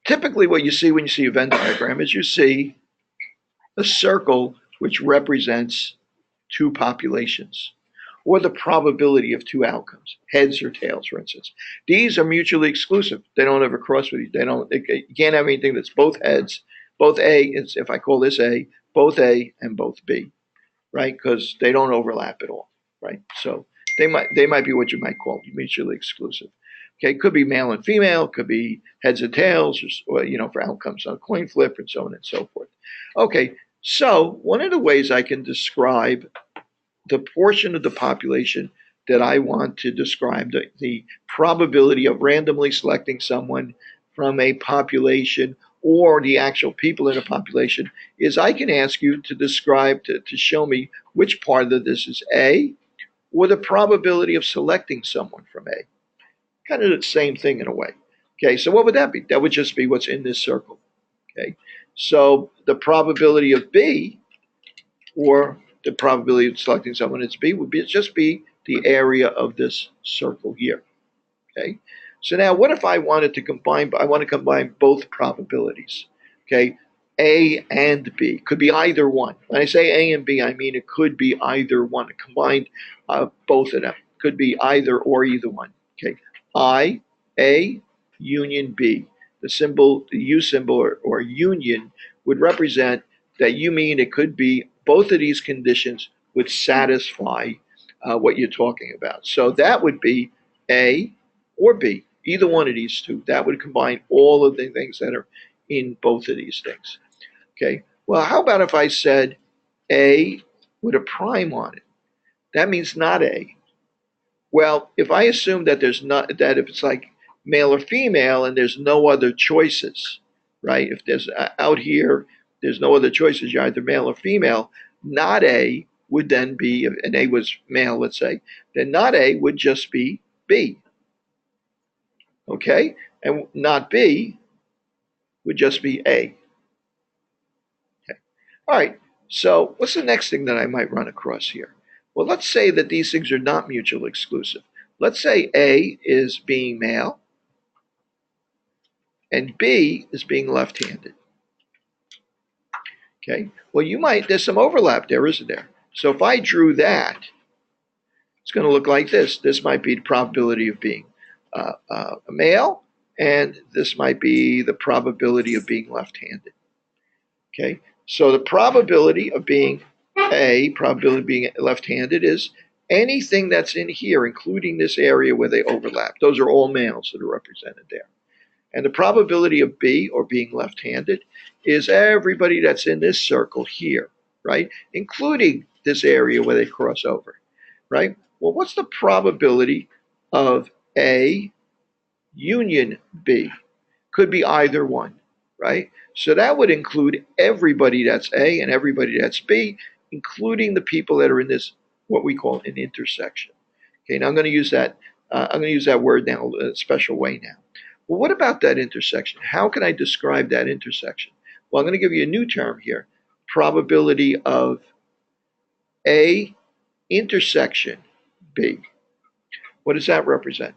typically what you see when you see a Venn diagram is you see a circle which represents two populations, or the probability of two outcomes, heads or tails, for instance. These are mutually exclusive. They don't ever cross with each other. You can't have anything that's both heads, both A, if I call this A, both A and both B, right? Because they don't overlap at all, right? So they might be what you might call mutually exclusive. Okay, it could be male and female, could be heads and tails, or for outcomes on a coin flip, and so on and so forth. Okay, so one of the ways I can describe the portion of the population that I want to describe, the probability of randomly selecting someone from a population or the actual people in a population, is I can ask you to describe, to show me which part of this is A, or the probability of selecting someone from A. Kind of the same thing in a way. Okay, so what would that be? That would just be what's in this circle. Okay, so the probability of B, or the probability of selecting someone as B, would just be the area of this circle here. Okay, so now what if I wanted to combine? I want to combine both probabilities. Okay, A and B could be either one. When I say A and B, I mean it could be either one. Combined, both of them could be either or either one. Okay, A union B. The symbol, the U symbol or union, would represent that you mean it could be both of these conditions would satisfy what you're talking about. So that would be A or B, either one of these two. That would combine all of the things that are in both of these things. Okay, well, how about if I said A with a prime on it? That means not A. Well, if I assume that there's not, that if it's like male or female and there's no other choices, right? If there's out here, there's no other choices, you're either male or female, not A would then be, and A was male, let's say, then not A would just be B. Okay? And not B would just be A. Okay. All right. So what's the next thing that I might run across here? Well, let's say that these things are not mutually exclusive. Let's say A is being male and B is being left-handed. Okay. Well, there's some overlap there, isn't there? So if I drew that, it's going to look like this. This might be the probability of being a male, and this might be the probability of being left-handed. Okay, so the probability of being probability of being left-handed is anything that's in here, including this area where they overlap. Those are all males that are represented there. And the probability of B, or being left-handed, is everybody that's in this circle here, right? Including this area where they cross over, right? Well, what's the probability of A union B? Could be either one, right? So that would include everybody that's A and everybody that's B, including the people that are in this, what we call an intersection. Okay, now I'm going to use that word now in a special way now. Well, what about that intersection? How can I describe that intersection? Well, I'm going to give you a new term here. Probability of A intersection B. What does that represent?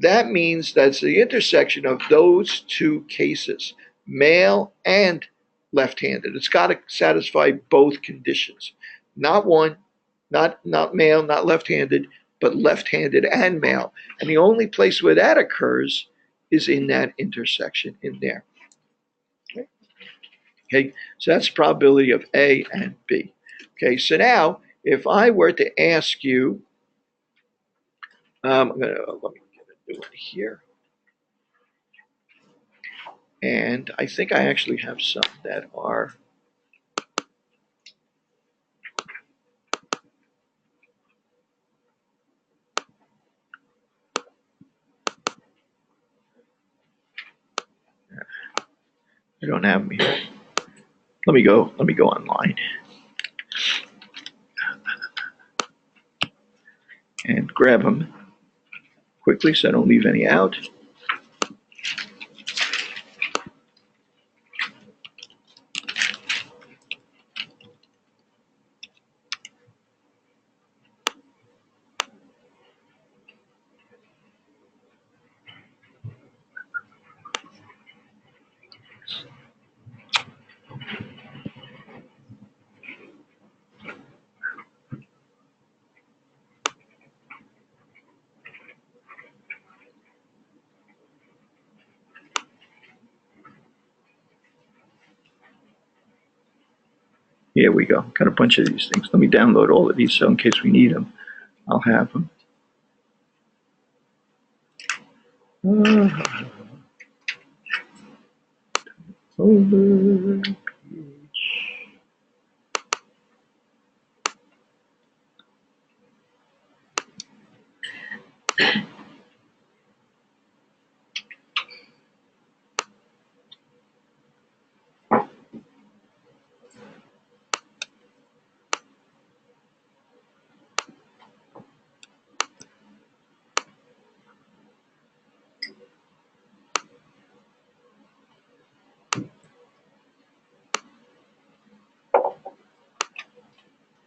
That means that's the intersection of those two cases, male and left-handed. It's got to satisfy both conditions. Not one, not male, not left-handed, but left-handed and male. And the only place where that occurs is in that intersection in there. Okay, so that's probability of A and B. Okay, so now if I were to ask you, let me get a new one here. And I think I actually have some that are I don't have them here. Let me go online and grab them quickly so I don't leave any out. Here we go. Got a bunch of these things. Let me download all of these so in case we need them, I'll have them. Over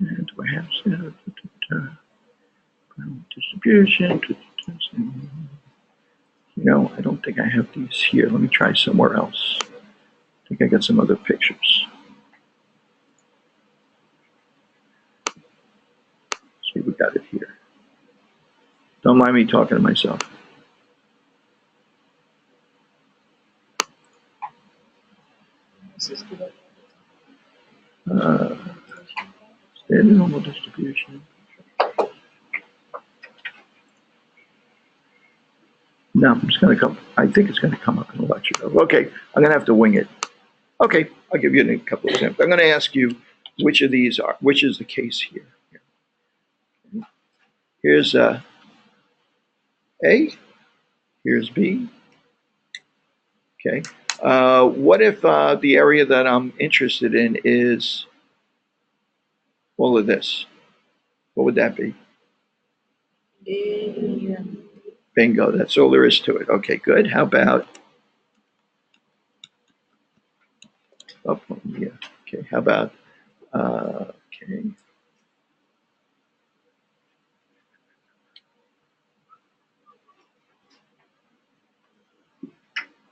and do I have distribution? I don't think I have these here. Let me try somewhere else. I think I got some other pictures. See, we got it here. Don't mind me talking to myself. Standard normal distribution. No, it's going to come. I think it's going to come up in the lecture. Okay, I'm going to have to wing it. Okay, I'll give you a couple of examples. I'm going to ask you which of these are, which is the case here. Here's A, here's B. Okay, what if the area that I'm interested in is all of this? What would that be? Bingo, that's all there is to it. Okay, good. How about, yeah. Okay, how about, okay.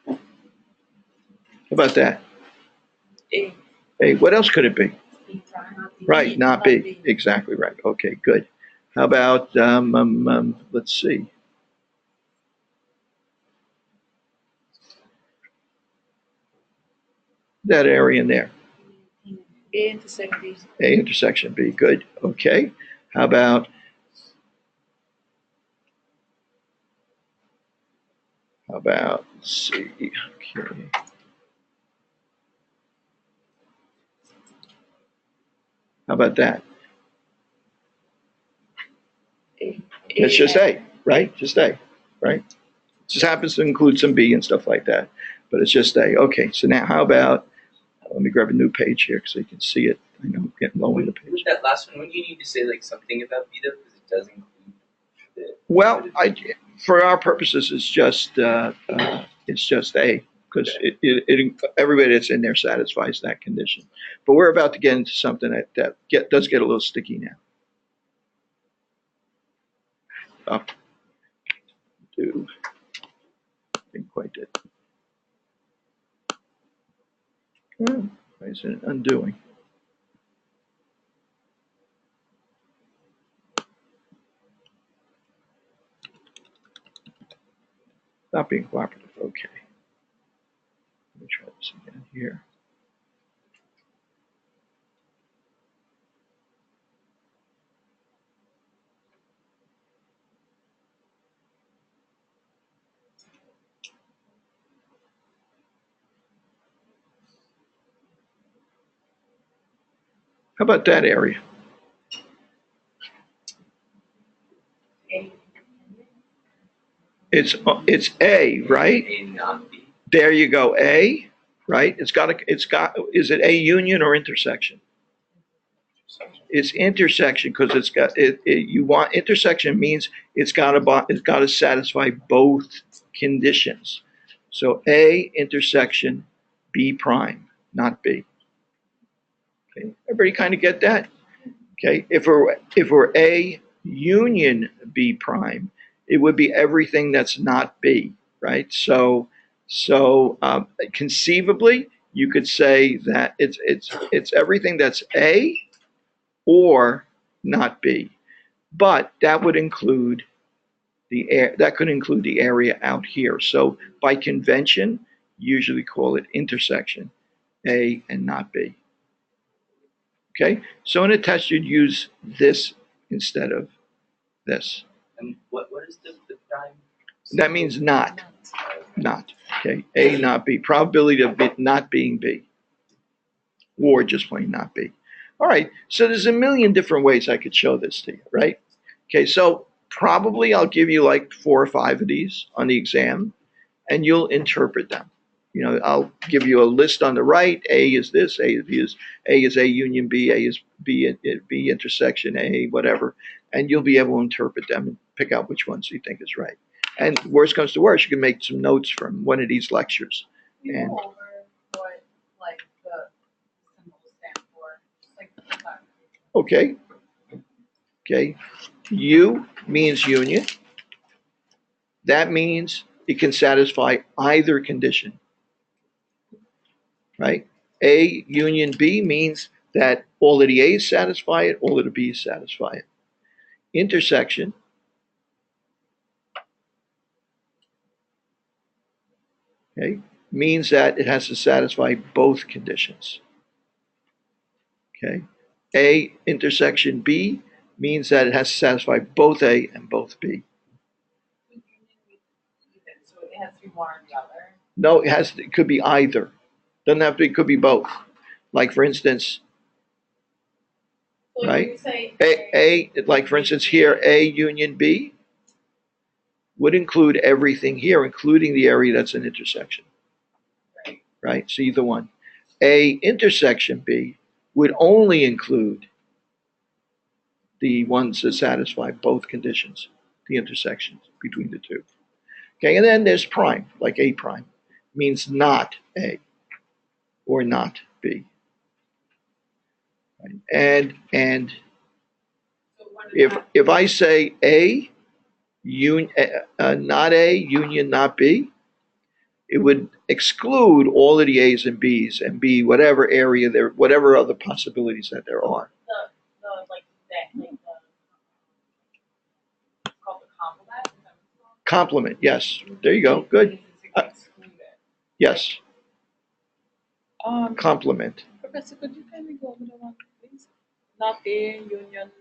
How about that? A. A, what else could it be? Right, not B. Exactly right. Okay, good. How about, let's see. That area in there. A intersection B. A intersection B, good. Okay. How about, let's see. Okay. How about that? It's just A, right? Just A, right? It just happens to include some B and stuff like that, but it's just A. Okay, so now how about, let me grab a new page here so you can see it. I know I'm getting low in the page. With that last one, wouldn't you need to say like something about B though, because it does include the. Well, for our purposes, it's just A, because everybody that's in there satisfies that condition. But we're about to get into something that does get a little sticky now. Oh, dude, didn't quite did. Oh, why is it undoing? Not being cooperative. Okay. Let me try this again here. How about that area? It's A, right? A not B. There you go, A, right? Is it A union or intersection? It's intersection because you want intersection means it's got to satisfy both conditions. So A intersection B prime, not B. Okay, everybody kind of get that? Okay, if we're A union B prime, it would be everything that's not B, right? So conceivably, you could say that it's everything that's A or not B, but that would include could include the area out here. So by convention, usually call it intersection A and not B. Okay, so in a test you'd use this instead of this. And what is the prime? That means not. Okay, A not B. Probability of it not being B, or just plain not B. All right, so there's a million different ways I could show this to you, right? Okay, so probably I'll give you like 4 or 5 of these on the exam, and you'll interpret them. You know, I'll give you a list on the right. A is this, A is B is A is A union B, A is B intersection A, whatever, and you'll be able to interpret them and pick out which ones you think is right. And worst comes to worst, you can make some notes from one of these lectures. You And go over what like the symbols stand for, like the class. okay, okay, U means union. That means it can satisfy either condition, right? A union B means that all of the A's satisfy it, all of the B's satisfy it. Intersection, okay, means that it has to satisfy both conditions. Okay, A intersection B means that it has to satisfy both A and both B. So it has to be one or the other. No, it could be either. Doesn't have to be, it could be both. Like for instance, So right? You say Like for instance here, A union B would include everything here, including the area that's an intersection. Right? So either one. A intersection B would only include the ones that satisfy both conditions, the intersections between the two. Okay, and then there's prime, like A prime, means not A or not B. Right? And So what is if that? if I say A not A union not B, it would exclude all of the A's and B's and be whatever area there, whatever other possibilities that there are. The like that like the it's called the complement. Is that what it's called? Complement, yes. There you go. Good. Exclude it. Yes, Um, complement. Professor, could you kindly go over the one, please? Not A union,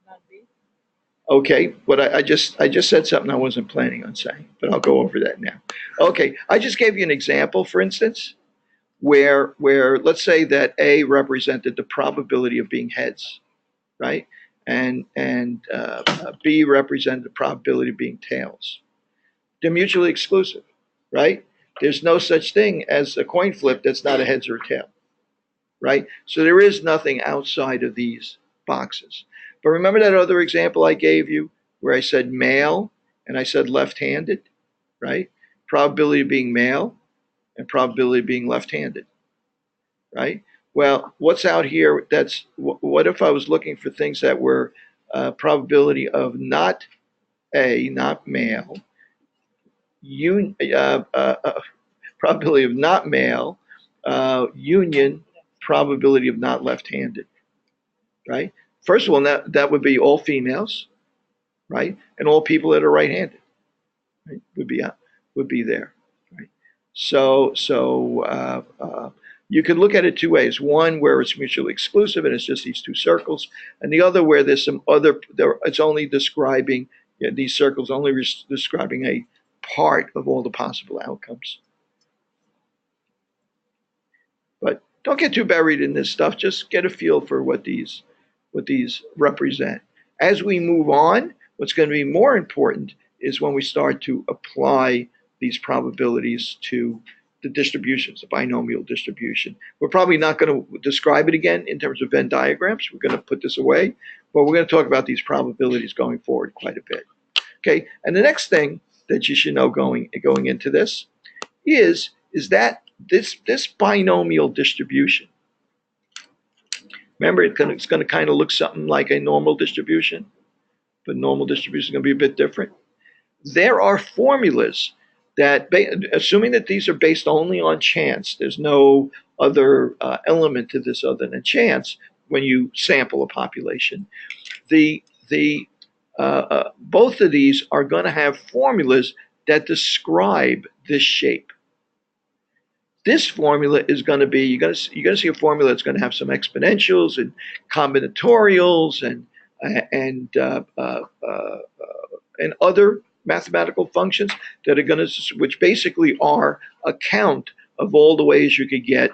not B. Okay, but I just said something I wasn't planning on saying, but I'll go over that now. Okay, I just gave you an example, for instance, where let's say that A represented the probability of being heads, right, and B represented the probability of being tails. They're mutually exclusive, right? There's no such thing as a coin flip that's not a heads or a tail, right? So there is nothing outside of these boxes. But remember that other example I gave you where I said male and I said left-handed, right? Probability of being male and probability of being left-handed, right? Well, what's out here? That's what if I was looking for things that were probability of not male, probability of not male, union, probability of not left-handed, right? First of all, that would be all females, right, and all people that are right-handed, right, would be there, right? So you could look at it two ways. One where it's mutually exclusive and it's just these two circles, and the other where there's some other. It's only describing these circles only describing a part of all the possible outcomes. But don't get too buried in this stuff. Just get a feel for what these represent. As we move on, what's going to be more important is when we start to apply these probabilities to the distributions, the binomial distribution. We're probably not going to describe it again in terms of Venn diagrams. We're going to put this away, but we're going to talk about these probabilities going forward quite a bit. Okay, and the next thing that you should know going into this is that this binomial distribution. Remember, it's going to kind of look something like a normal distribution, but normal distribution is going to be a bit different. There are formulas that, assuming that these are based only on chance, there's no other element to this other than chance when you sample a population. Both of these are going to have formulas that describe this shape. this formula is going to be, you're going to see a formula that's going to have some exponentials and combinatorials and other mathematical functions that are going to, which basically are a count of all the ways you could get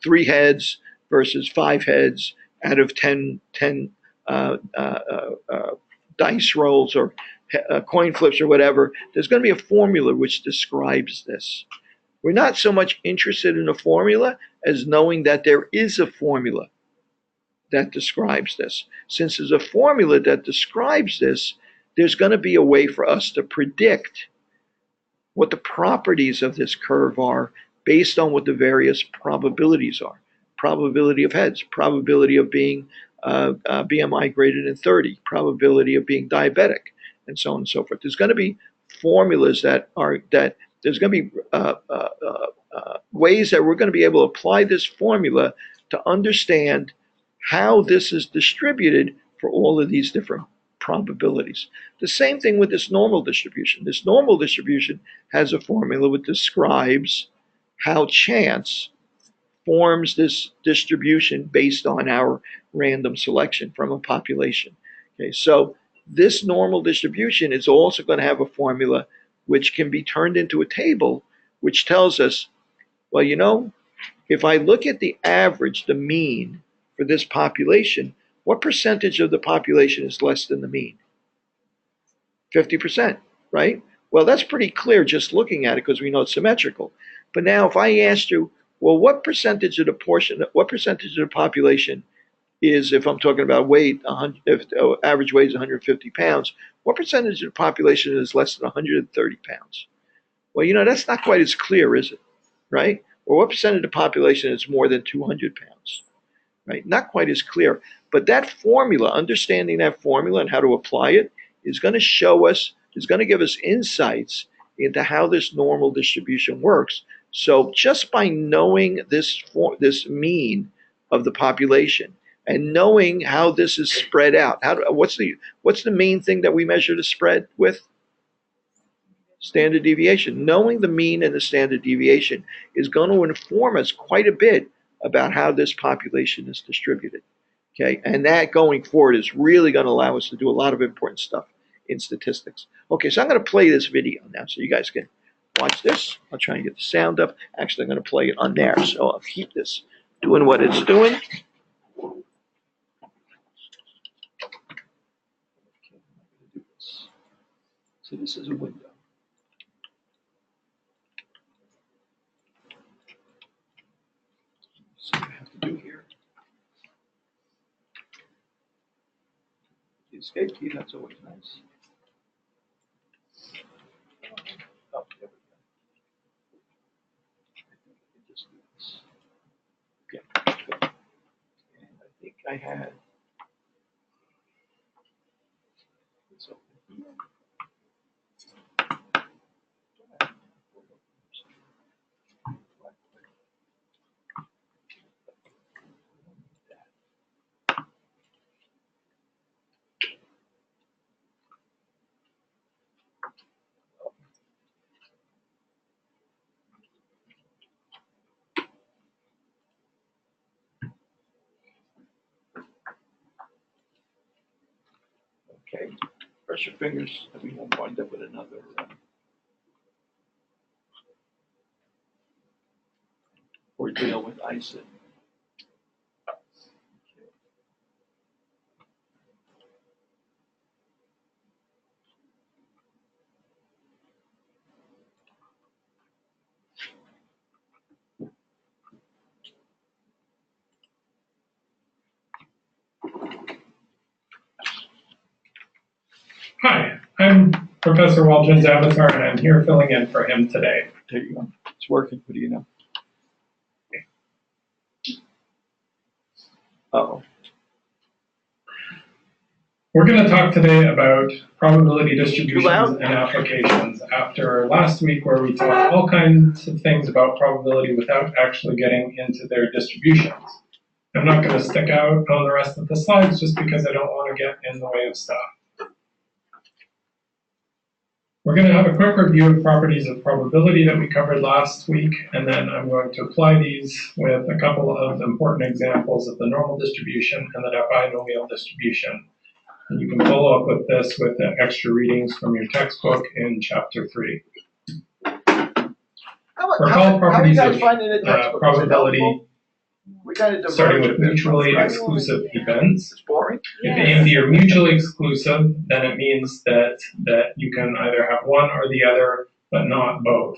3 heads versus 5 heads out of 10 dice rolls or coin flips or whatever. There's going to be a formula which describes this. We're not so much interested in a formula as knowing that there is a formula that describes this. Since there's a formula that describes this, there's going to be a way for us to predict what the properties of this curve are based on what the various probabilities are. Probability of heads, probability of being BMI greater than 30, probability of being diabetic, and so on and so forth. There's going to be formulas that there's going to be ways that we're going to be able to apply this formula to understand how this is distributed for all of these different probabilities. The same thing with this normal distribution. This normal distribution has a formula which describes how chance forms this distribution based on our random selection from a population. Okay, so this normal distribution is also going to have a formula which can be turned into a table which tells us, well, you know, if I look at the average, the mean for this population, what percentage of the population is less than the mean? 50%, right? Well, that's pretty clear just looking at it because we know it's symmetrical. But now if I asked you, well, what percentage of the population is, if I'm talking about weight, if average weight is 150 pounds, what percentage of the population is less than 130 pounds? Well, you know, that's not quite as clear, is it? Right? Or what percent of the population is more than 200 pounds? Right? Not quite as clear. But that formula, understanding that formula and how to apply it, is going to show us, is going to give us insights into how this normal distribution works. So just by knowing this mean of the population and knowing how this is spread out, what's the main thing that we measure the spread with? Standard deviation. Knowing the mean and the standard deviation is going to inform us quite a bit about how this population is distributed. Okay, and that going forward is really going to allow us to do a lot of important stuff in statistics. Okay, so I'm going to play this video now so you guys can watch this. I'll try and get the sound up. Actually, I'm going to play it on there, so I'll keep this doing what it's doing. Okay, I'm going to do this. So this is a window. So what I have to do here. The escape key, that's always nice. Oh, there we go. I think I can just do this. Okay, good. And I think I had this open here. Okay, press your fingers and we won't wind up with another ordeal with ISID. Hi, I'm Professor Waldron's avatar, and I'm here filling in for him today. There you go. It's working. What do you know? Uh-oh. We're going to talk today about probability Too distributions loud? and applications after last week where we talked all kinds of things about probability without actually getting into their distributions. I'm not going to stick out on the rest of the slides just because I don't want to get in the way of stuff. We're going to have a quick review of properties of probability that we covered last week, and then I'm going to apply these with a couple of important examples of the normal distribution and the binomial distribution. And you can follow up with this with the extra readings from your textbook in Chapter 3. Recall properties of probability, starting with mutually exclusive events. It's boring. If A and B are mutually exclusive, then it means that you can either have one or the other, but not both.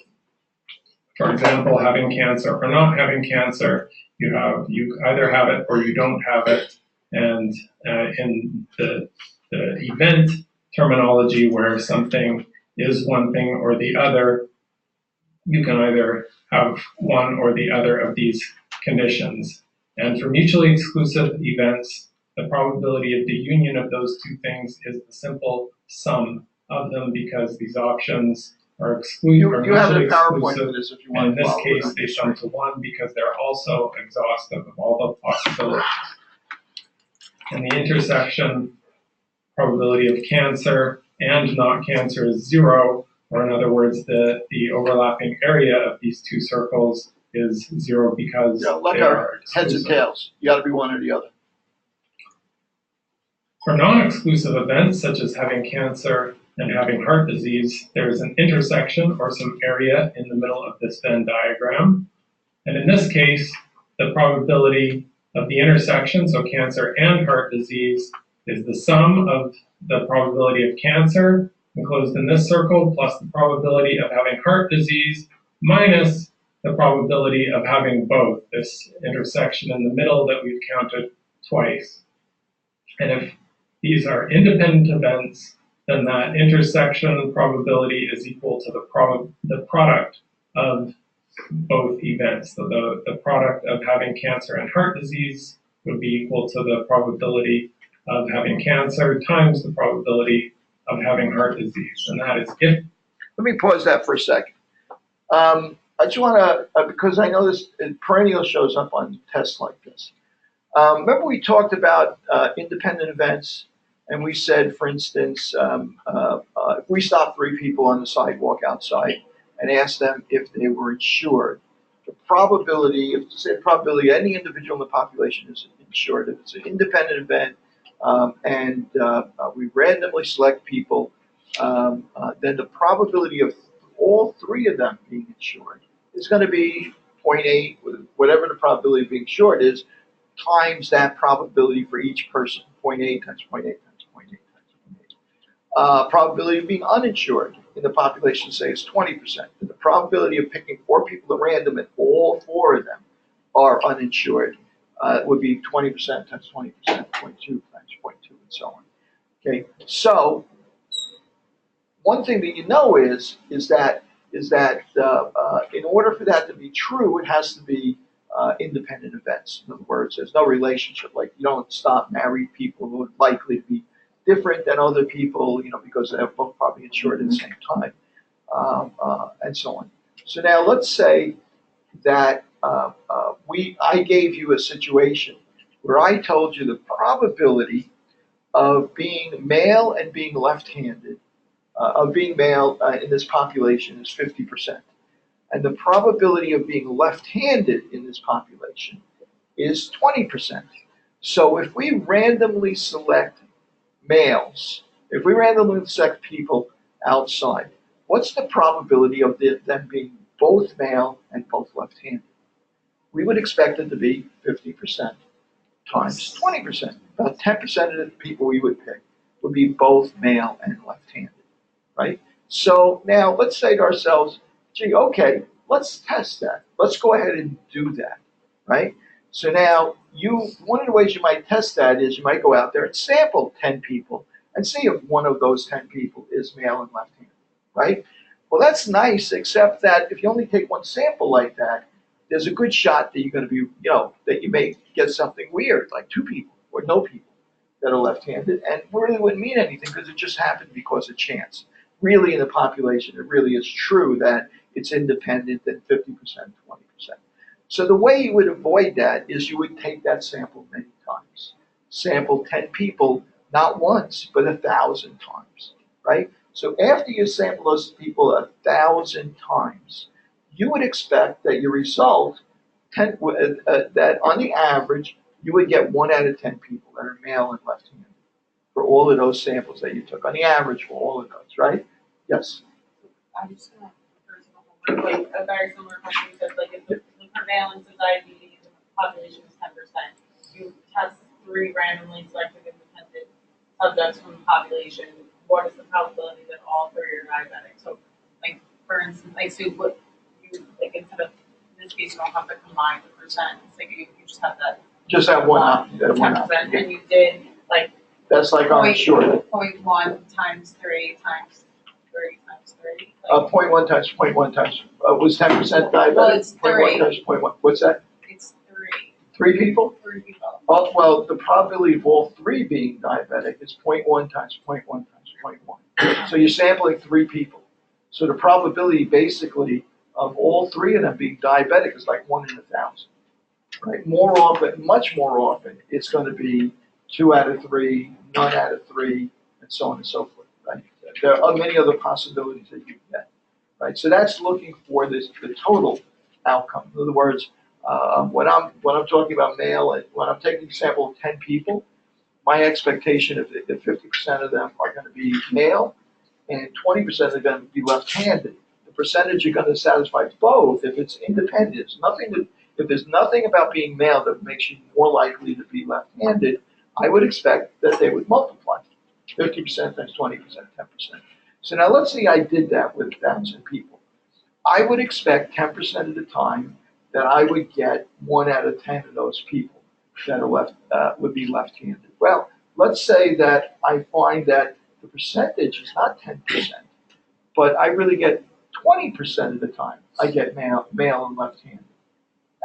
For example, having cancer or not having cancer, you either have it or you don't have it. And in the event terminology, where something is one thing or the other, you can either have one or the other of these conditions. And for mutually exclusive events, the probability of the union of those two things is the simple sum of them, because these options are exclusive. You have a PowerPoint for this if you want. And in this case, they sum to 1 because they're also exhaustive of all the possibilities. And the intersection probability of cancer and not cancer is 0, or in other words, the overlapping area of these two circles is 0 because like our heads and tails. You got to be one or the other. For non-exclusive events, such as having cancer and having heart disease, there is an intersection or some area in the middle of this Venn diagram. And in this case, the probability of the intersection, so cancer and heart disease, is the sum of the probability of cancer, enclosed in this circle, plus the probability of having heart disease, minus the probability of having both, this intersection in the middle that we've counted twice. And if these are independent events, then that intersection probability is equal to the product of both events. So the product of having cancer and heart disease would be equal to the probability of having cancer times the probability of having heart disease. And that is if. Let me pause that for a second. I just want to, because I know this perennial shows up on tests like this. Remember we talked about independent events, and we said, for instance, if we stop 3 people on the sidewalk outside and asked them if they were insured, the probability, any individual in the population is insured. If it's an independent event, and we randomly select people, then the probability of all 3 of them being insured is going to be 0.8, whatever the probability of being insured is, times that probability for each person, 0.8 times 0.8 times 0.8 times 0.8. Probability of being uninsured in the population, say, is 20%. And the probability of picking 4 people at random and all 4 of them are uninsured would be 20% times 20%, 0.2 times 0.2, and so on. Okay, so one thing that you know is that in order for that to be true, it has to be independent events. In other words, there's no relationship. Like, you don't stop married people who are likely to be different than other people, because they're both probably insured at the same time, and so on. So now let's say that I gave you a situation where I told you the probability of being male and being left-handed, of being male in this population is 50%. And the probability of being left-handed in this population is 20%. So if we randomly select males, if we randomly select people outside, what's the probability of them being both male and both left-handed? We would expect it to be 50% times 20%. About 10% of the people we would pick would be both male and left-handed, right? So now let's say to ourselves, gee, okay, let's test that. Let's go ahead and do that, right? So now one of the ways you might test that is you might go out there and sample 10 people and see if one of those 10 people is male and left-handed, right? Well, that's nice, except that if you only take one sample like that, there's a good shot that you're going to be, that you may get something weird, like 2 people or no people that are left-handed, and really wouldn't mean anything because it just happened because of chance. Really, in the population, it really is true that it's independent and 50%, 20%. So the way you would avoid that is you would take that sample many times. Sample 10 people, not once, but 1,000 times, right? So after you sample those people 1,000 times, you would expect that your result, that on the average, you would get 1 out of 10 people that are male and left-handed for all of those samples that you took, on the average for all of those, right? Yes? I'm just gonna refer to the homework, like a very similar question. You said, like, if the prevalence of diabetes in the population is 10%, you test 3 randomly selected independent subjects from the population. What is the probability that all 3 are diabetic? So, like, for instance, like, so what you, like, instead of, in this case, you don't have to combine the percent. It's like you just have that Just that one option. 10%, and you did, like, That's like on short. 0.1 times 3 times 3 times 3. Like, 0.1 times 0.1 times, was 10% diabetic? Well, it's 0.1 3. times 0.1, what's that? It's 3 people? 3 people. Oh, well, the probability of all 3 being diabetic is 0.1 times 0.1 times 0.1. So you're sampling 3 people. So the probability basically of all 3 of them being diabetic is like 1 in 1,000. Right? More often, much more often, it's going to be 2 out of 3, none out of 3, and so on and so forth. Right? There are many other possibilities that you get. Right? So that's looking for the total outcome. In other words, when I'm talking about male, and when I'm taking a sample of 10 people, my expectation is that 50% of them are going to be male, and 20% are going to be left-handed. The percentage you're going to satisfy both if it's independent. If there's nothing about being male that makes you more likely to be left-handed, I would expect that they would multiply. 50% times 20%, 10%. So now let's say I did that with 1,000 people. I would expect 10% of the time that I would get 1 out of 10 of those people that are would be left-handed. Well, let's say that I find that the percentage is not 10%, but I really get 20% of the time I get male and left-handed.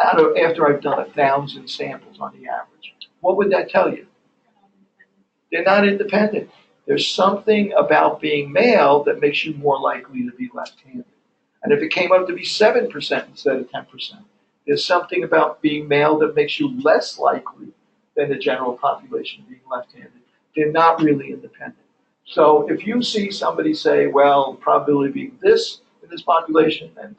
After I've done 1,000 samples on the average. What would that tell you? They're not independent. There's something about being male that makes you more likely to be left-handed. And if it came up to be 7% instead of 10%, there's something about being male that makes you less likely than the general population being left-handed. They're not really independent. So if you see somebody say, well, probability of being this in this population and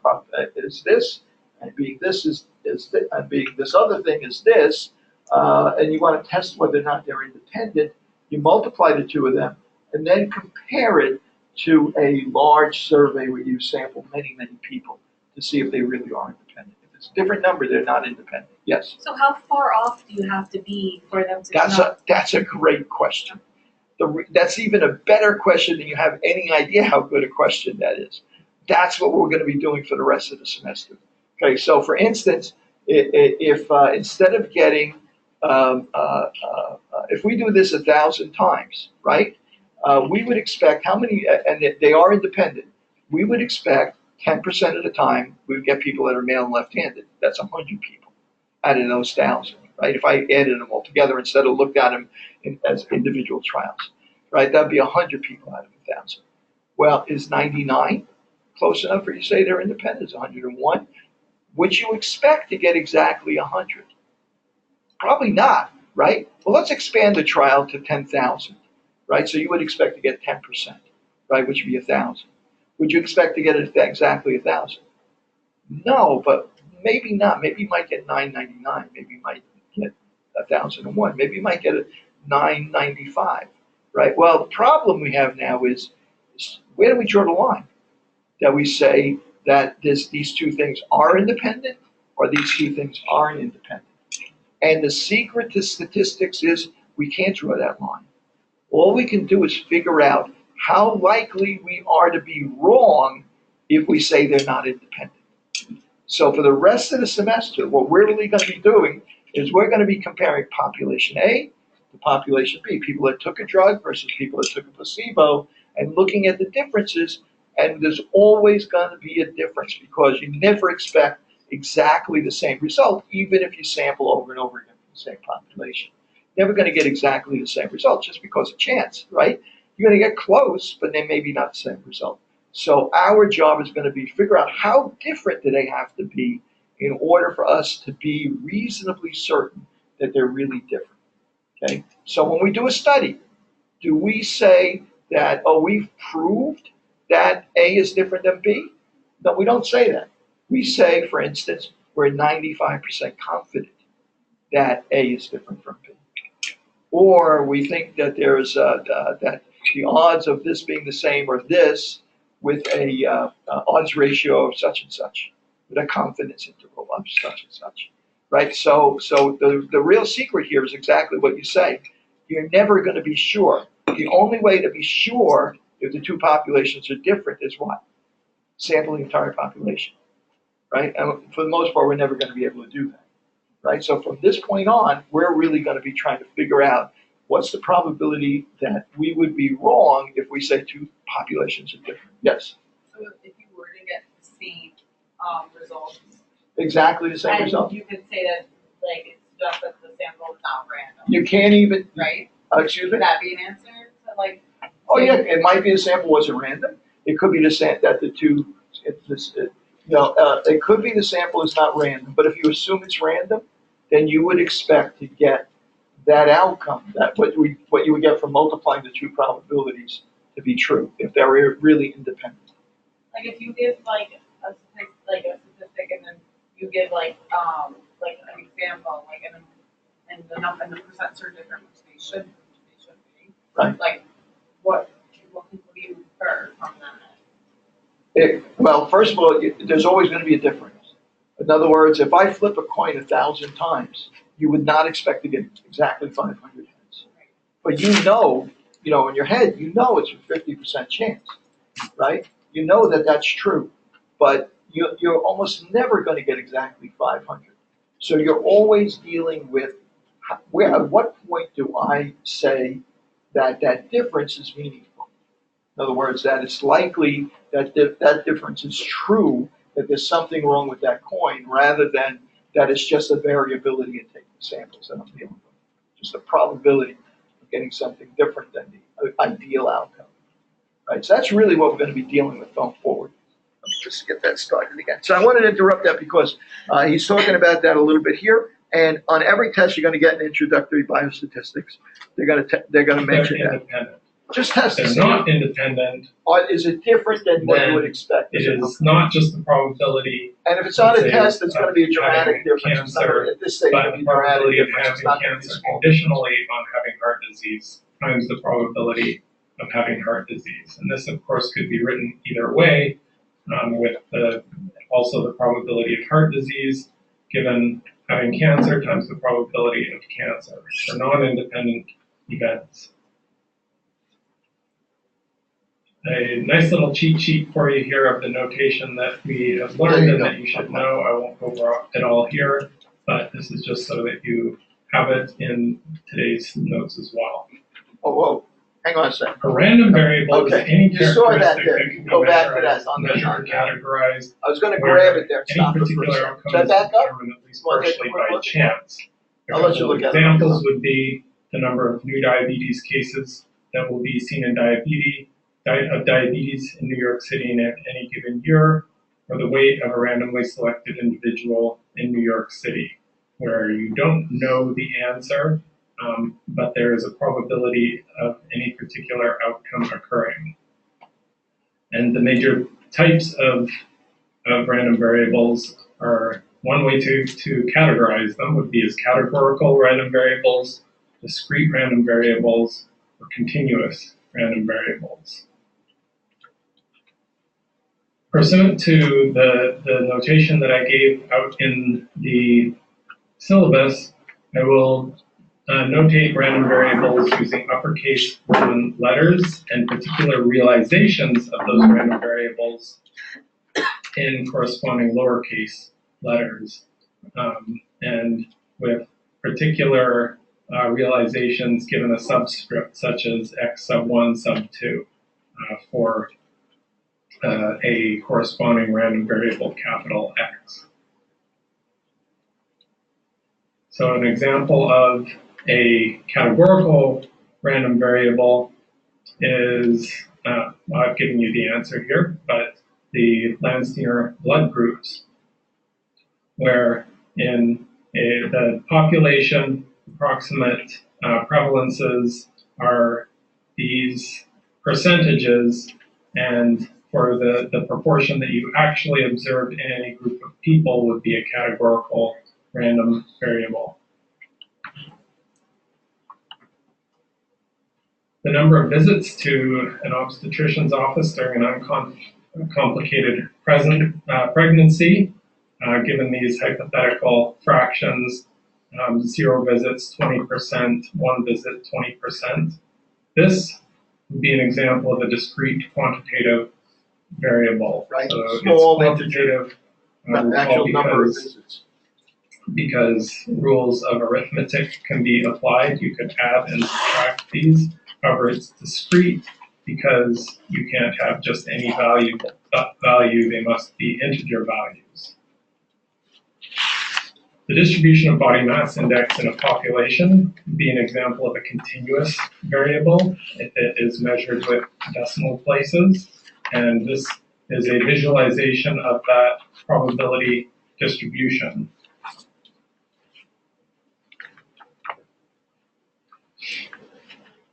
is this, and being this is this, and being this other thing is this, and you want to test whether or not they're independent, you multiply the 2 of them and then compare it to a large survey where you sample many, many people to see if they really are independent. If it's a different number, they're not independent. Yes? So how far off do you have to be for them to know? That's a great question. That's even a better question than you have any idea how good a question that is. That's what we're going to be doing for the rest of the semester. Okay, so for instance, if instead of getting, if we do this 1,000 times, right, we would expect how many, and they are independent, we would expect 10% of the time we would get people that are male and left-handed. That's 100 people out of those 1,000, right? If I added them all together instead of looked at them as individual trials, right, that'd be 100 people out of 1,000. Well, is 99 close enough for you to say they're independent? Is 101? Would you expect to get exactly 100? Probably not, right? Well, let's expand the trial to 10,000, right? So you would expect to get 10%, right, which would be 1,000. Would you expect to get exactly 1,000? No, but maybe not. Maybe you might get 999. Maybe you might get 1,001. Maybe you might get a 995, right? Well, the problem we have now is where do we draw the line? That we say that these 2 things are independent or these 2 things aren't independent. And the secret to statistics is we can't draw that line. All we can do is figure out how likely we are to be wrong if we say they're not independent. So for the rest of the semester, what we're really going to be doing is we're going to be comparing population A to population B, people that took a drug versus people that took a placebo, and looking at the differences. And there's always going to be a difference because you never expect exactly the same result, even if you sample over and over again from the same population. Never going to get exactly the same result just because of chance, right? You're going to get close, but they may be not the same result. So our job is going to be figure out how different do they have to be in order for us to be reasonably certain that they're really different. Okay? So when we do a study, do we say that, oh, we've proved that A is different than B. No, we don't say that. We say, for instance, we're 95% confident that A is different from B. Or we think that there's that the odds of this being the same or this with a odds ratio of such and such, with a confidence interval of such and such, right? So the real secret here is exactly what you say. You're never going to be sure. The only way to be sure if the two populations are different is what? Sample the entire population, right? And for the most part, we're never going to be able to do that, right? So from this point on, we're really going to be trying to figure out what's the probability that we would be wrong if we say two populations are different. Yes? So if you were to get the same results. Exactly the same and result. you could say that like it's just that the sample is not random. You can't even, right? Excuse me? Would that be an answer to like? Oh yeah, it might be the sample wasn't random. It could be the that the two, it could be the sample is not random. But if you assume it's random, then you would expect to get that outcome, that what you would get from multiplying the two probabilities to be true if they were really independent. Like if you give like a statistic and then you give like an example and the number and the percents are different, which they should be. Right. Like what do you infer from that? Well, first of all, there's always going to be a difference. In other words, if I flip a coin 1,000 times, you would not expect to get exactly 500 heads. But in your head, it's a 50% chance, right? You know that that's true, but you're almost never going to get exactly 500. So you're always dealing with at what point do I say that that difference is meaningful? In other words, that it's likely that that difference is true, that there's something wrong with that coin, rather than that it's just a variability in taking samples that I'm dealing with. Just a probability of getting something different than the ideal outcome. Right? So that's really what we're going to be dealing with going forward. Let me just get that started again. So I wanted to interrupt that because he's talking about that a little bit here. And on every test, you're going to get an introductory biostatistics. They're going to mention that. Independent. Just test They're it. not independent. Or is it different than what you would expect? It is not just the probability. And if it's on a test, it's going to be a dramatic difference. Cancer, At this stage, but it'll the be dramatic probability of difference. It's having not going to be cancer small. conditionally on having heart disease times the probability of having heart disease. And this, of course, could be written either way, with also the probability of heart disease given having cancer times the probability of cancer for non-independent events. A nice little cheat sheet for you here of the notation that we have learned and that you should know. I won't go over it all here, but this is just so that you have it in today's notes as well. Oh, whoa. Hang on a second. A random variable is any You saw that characteristic there. that can be Go back to measured, that on the categorized. I was going to where grab it there. Any Stop it for a particular second. outcome Is that is back up? determined at least Wanna take a partially quick by look? chance. I'll let you look at it. Examples would be the number of new diabetes cases that will be seen in diabetes in New York City in any given year, or the weight of a randomly selected individual in New York City, where you don't know the answer, but there is a probability of any particular outcome occurring. And the major types of random variables are, one way to categorize them would be as categorical random variables, discrete random variables, or continuous random variables. Pursuant to the notation that I gave out in the syllabus, I will notate random variables using uppercase Roman letters and particular realizations of those random variables in corresponding lowercase letters, and with particular realizations given a subscript such as x sub 1 sub 2 for a corresponding random variable capital X. So an example of a categorical random variable is, I've given you the answer here, but the Landsteiner blood groups, where in the population approximate prevalences are these percentages, and for the proportion that you actually observed in any group of people would be a categorical random variable. The number of visits to an obstetrician's office during an uncomplicated pregnancy, given these hypothetical fractions, 0 visits, 20%, 1 visit, 20%. This would be an example of a discrete quantitative variable. Right. So Small it's quantitative, actual number of visits. Because rules of arithmetic can be applied. You could add and subtract these. However, it's discrete because you can't have just any value. They must be integer values. The distribution of body mass index in a population would be an example of a continuous variable if it is measured with decimal places. And this is a visualization of that probability distribution.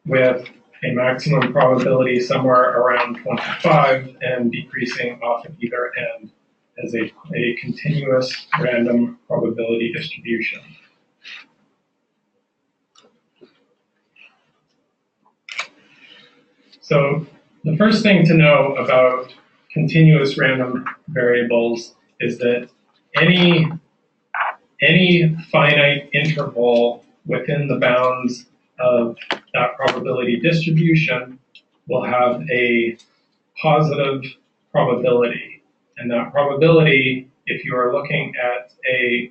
With a maximum probability somewhere around 25 and decreasing off at either end as a continuous random probability distribution. So the first thing to know about continuous random variables is that any finite interval within the bounds of that probability distribution will have a positive probability. And that probability, if you are looking at a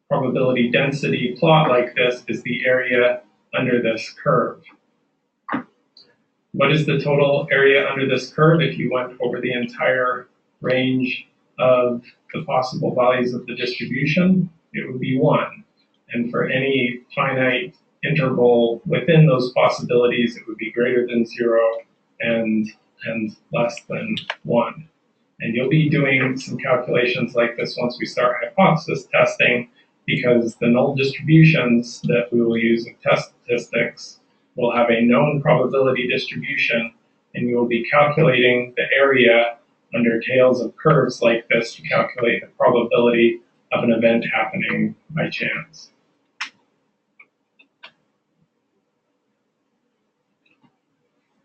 probability density plot like this, is the area under this curve. What is the total area under this curve if you went over the entire range of the possible values of the distribution? It would be 1. And for any finite interval within those possibilities, it would be greater than 0 and less than 1. And you'll be doing some calculations like this once we start hypothesis testing, because the null distributions that we will use in test statistics will have a known probability distribution, and you will be calculating the area under tails of curves like this to calculate the probability of an event happening by chance.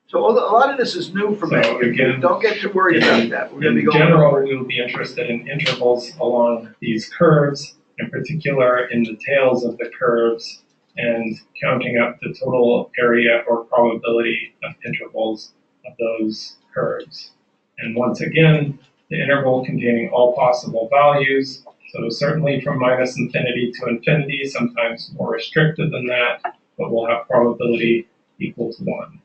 So a lot of this is new for me. So again, Don't get too worried about that. We're going to be in going general, over it. we will be interested in intervals along these curves, in particular in the tails of the curves, and counting up the total area or probability of intervals of those curves. And once again, the interval containing all possible values, so certainly from minus infinity to infinity, sometimes more restricted than that, but we'll have probability equal to 1.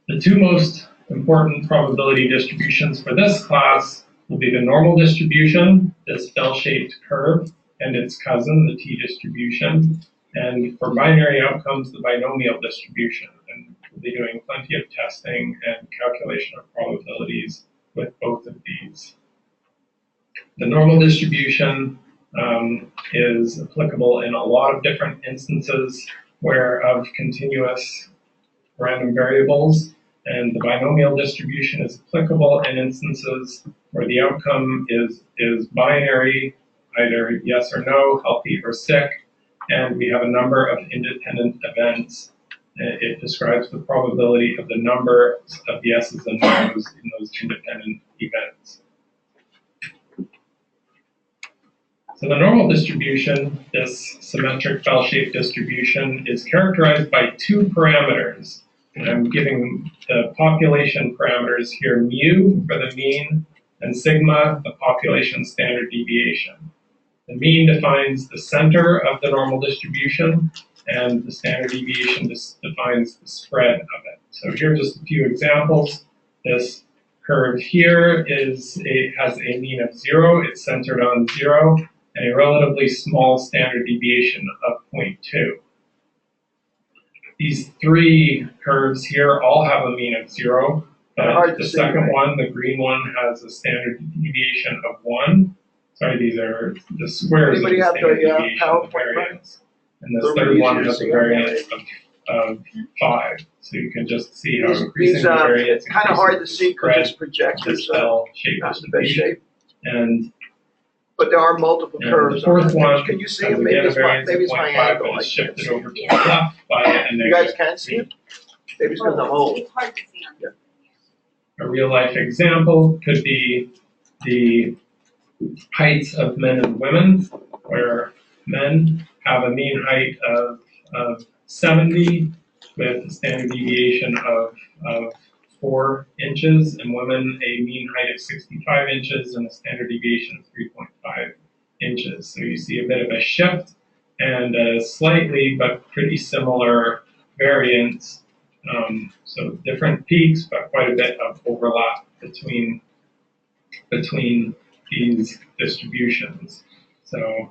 The two most important probability distributions for this class will be the normal distribution, this bell-shaped curve, and its cousin, the t-distribution, and for binary outcomes, the binomial distribution. And we'll be doing plenty of testing and calculation of probabilities with both of these. The normal distribution is applicable in a lot of different instances of continuous random variables, and the binomial distribution is applicable in instances where the outcome is binary, either yes or no, healthy or sick, and we have a number of independent events. It describes the probability of the number of yeses and nos in those independent events. So the normal distribution, this symmetric bell-shaped distribution, is characterized by 2 parameters. And I'm giving the population parameters here, mu for the mean, and sigma, the population standard deviation. The mean defines the center of the normal distribution, and the standard deviation defines the spread of it. So here are just a few examples. This curve here has a mean of 0, it's centered on 0, and a relatively small standard deviation of 0.2. These 3 curves here all have a mean of 0, but the second one, the green one, has a standard deviation of 1. Sorry, these are the squares of the standard deviation of the variance. and this Little third easier one to has a see on variance of 5. So you can just see how These, increasing the variance it's kind of hard to increases see the because this spread, projector's this L-shaped not in the best distribution. shape. And But there are multiple And curves. the fourth on that one page. Can you see has it? Maybe again a it's my, variance maybe of it's my 0.5, angle. but I it's can't shifted see over it. to the left by a You guys negative can't see 3. it? Maybe it's because I'm old. It's hard to see on this. A real life example could be the heights of men and women, where men have a mean height of 70 with a standard deviation of 4 inches, and women a mean height of 65 inches and a standard deviation of 3.5 inches. So you see a bit of a shift and a slightly but pretty similar variance. So different peaks, but quite a bit of overlap between these distributions. So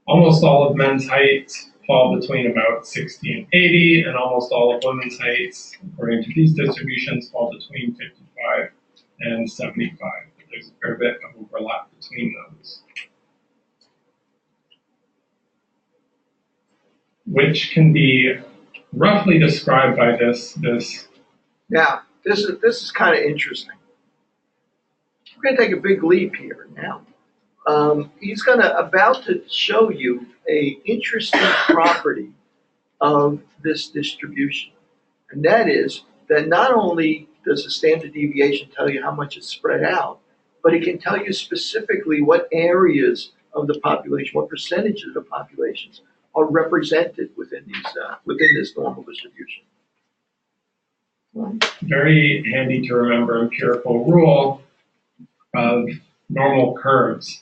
almost all of men's heights fall between about 60 and 80, and almost all of women's heights, according to these distributions, fall between 55 and 75. But there's a fair bit of overlap between those, which can be roughly described by this. Now, this is kind of interesting. We're going to take a big leap here now. He's about to show you a interesting property of this distribution, and that is that not only does the standard deviation tell you how much it's spread out, but it can tell you specifically what areas of the population, what percentage of the populations are represented within this normal distribution. Very handy to remember empirical rule of normal curves.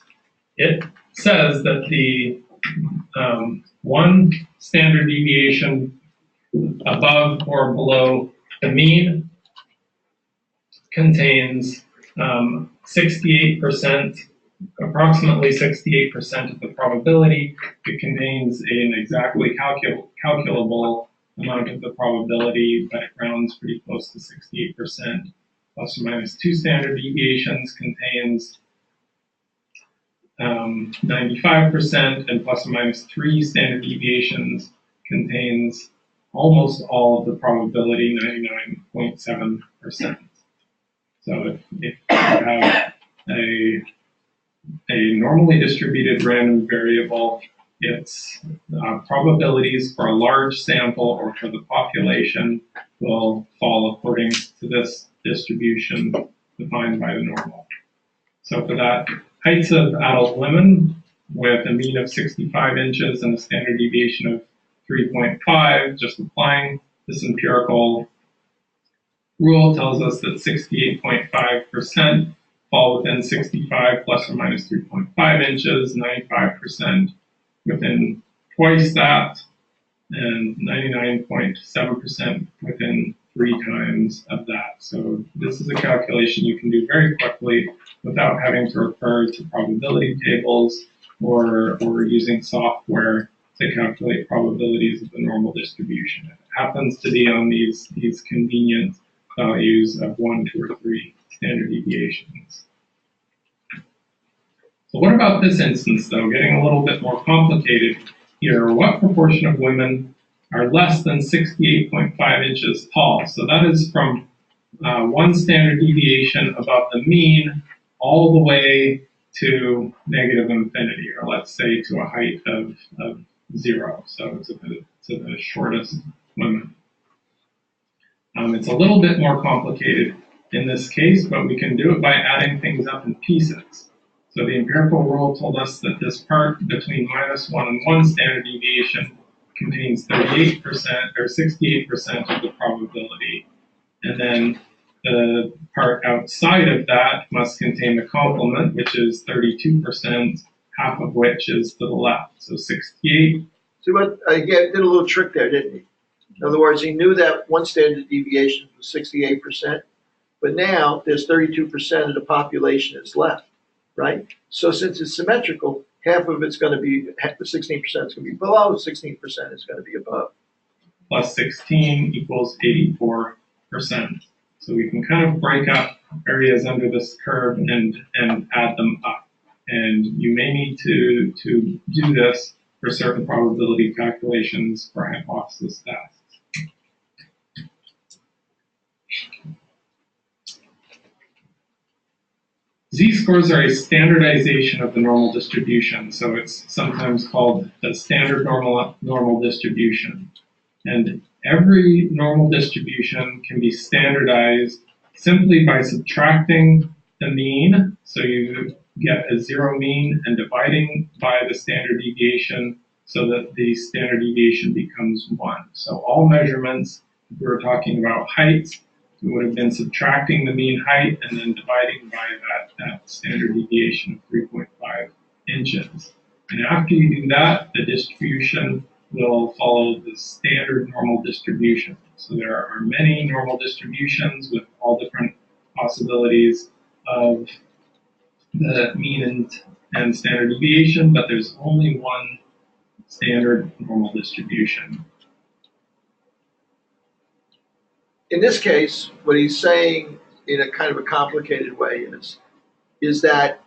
It says that the one standard deviation above or below the mean contains 68%, approximately 68% of the probability. It contains an exactly calculable amount of the probability, but it rounds pretty close to 68%. Plus or minus 2 standard deviations contains 95%, and plus or minus 3 standard deviations contains almost all of the probability, 99.7%. So if you have a normally distributed random variable, its probabilities for a large sample or for the population will fall according to this distribution defined by the normal. So for that, heights of adult women with a mean of 65 inches and a standard deviation of 3.5, just applying this empirical rule tells us that 68.5% fall within 65 plus or minus 3.5 inches, 95% within twice that, and 99.7% within 3 times of that. So this is a calculation you can do very quickly without having to refer to probability tables or using software to calculate probabilities of the normal distribution. It happens to be on these convenient values of 1, 2, or 3 standard deviations. So what about this instance, though, getting a little bit more complicated here? What proportion of women are less than 68.5 inches tall? So that is from 1 standard deviation above the mean all the way to negative infinity, or let's say to a height of 0, so to the shortest women. It's a little bit more complicated in this case, but we can do it by adding things up in pieces. So the empirical rule told us that this part between -1 and 1 standard deviation contains 38% or 68% of the probability. And then the part outside of that must contain the complement, which is 32%, half of which is to the left. So 68. See what, did a little trick there, didn't he? In other words, he knew that 1 standard deviation was 68%, but now there's 32% of the population is left, right? So since it's symmetrical, half of it's going to be, the 16% is going to be below, 16% is going to be above. Plus 16 equals 84%. So we can kind of break up areas under this curve and add them up. And you may need to do this for certain probability calculations for hypothesis tests. Z-scores are a standardization of the normal distribution, so it's sometimes called the standard normal distribution. And every normal distribution can be standardized simply by subtracting the mean, so you get a zero mean, and dividing by the standard deviation so that the standard deviation becomes 1. So all measurements, if we were talking about heights, we would have been subtracting the mean height and then dividing by that standard deviation of 3.5 inches. And after you do that, the distribution will follow the standard normal distribution. So there are many normal distributions with all different possibilities of the mean and standard deviation, but there's only one standard normal distribution. In this case, what he's saying in a kind of a complicated way is that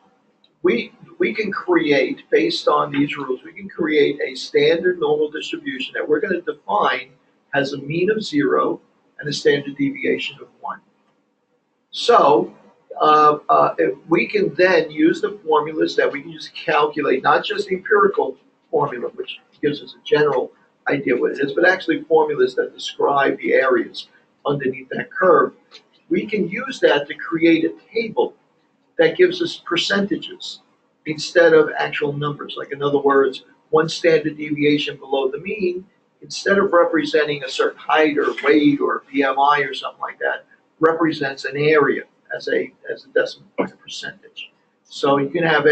we can create, based on these rules, we can create a standard normal distribution that we're going to define as a mean of 0 and a standard deviation of 1. So we can then use the formulas that we can use to calculate, not just the empirical formula, which gives us a general idea what it is, but actually formulas that describe the areas underneath that curve. We can use that to create a table that gives us percentages instead of actual numbers. Like, in other words, one standard deviation below the mean, instead of representing a certain height or weight or BMI or something like that, represents an area as a decimal point, a percentage. So you can have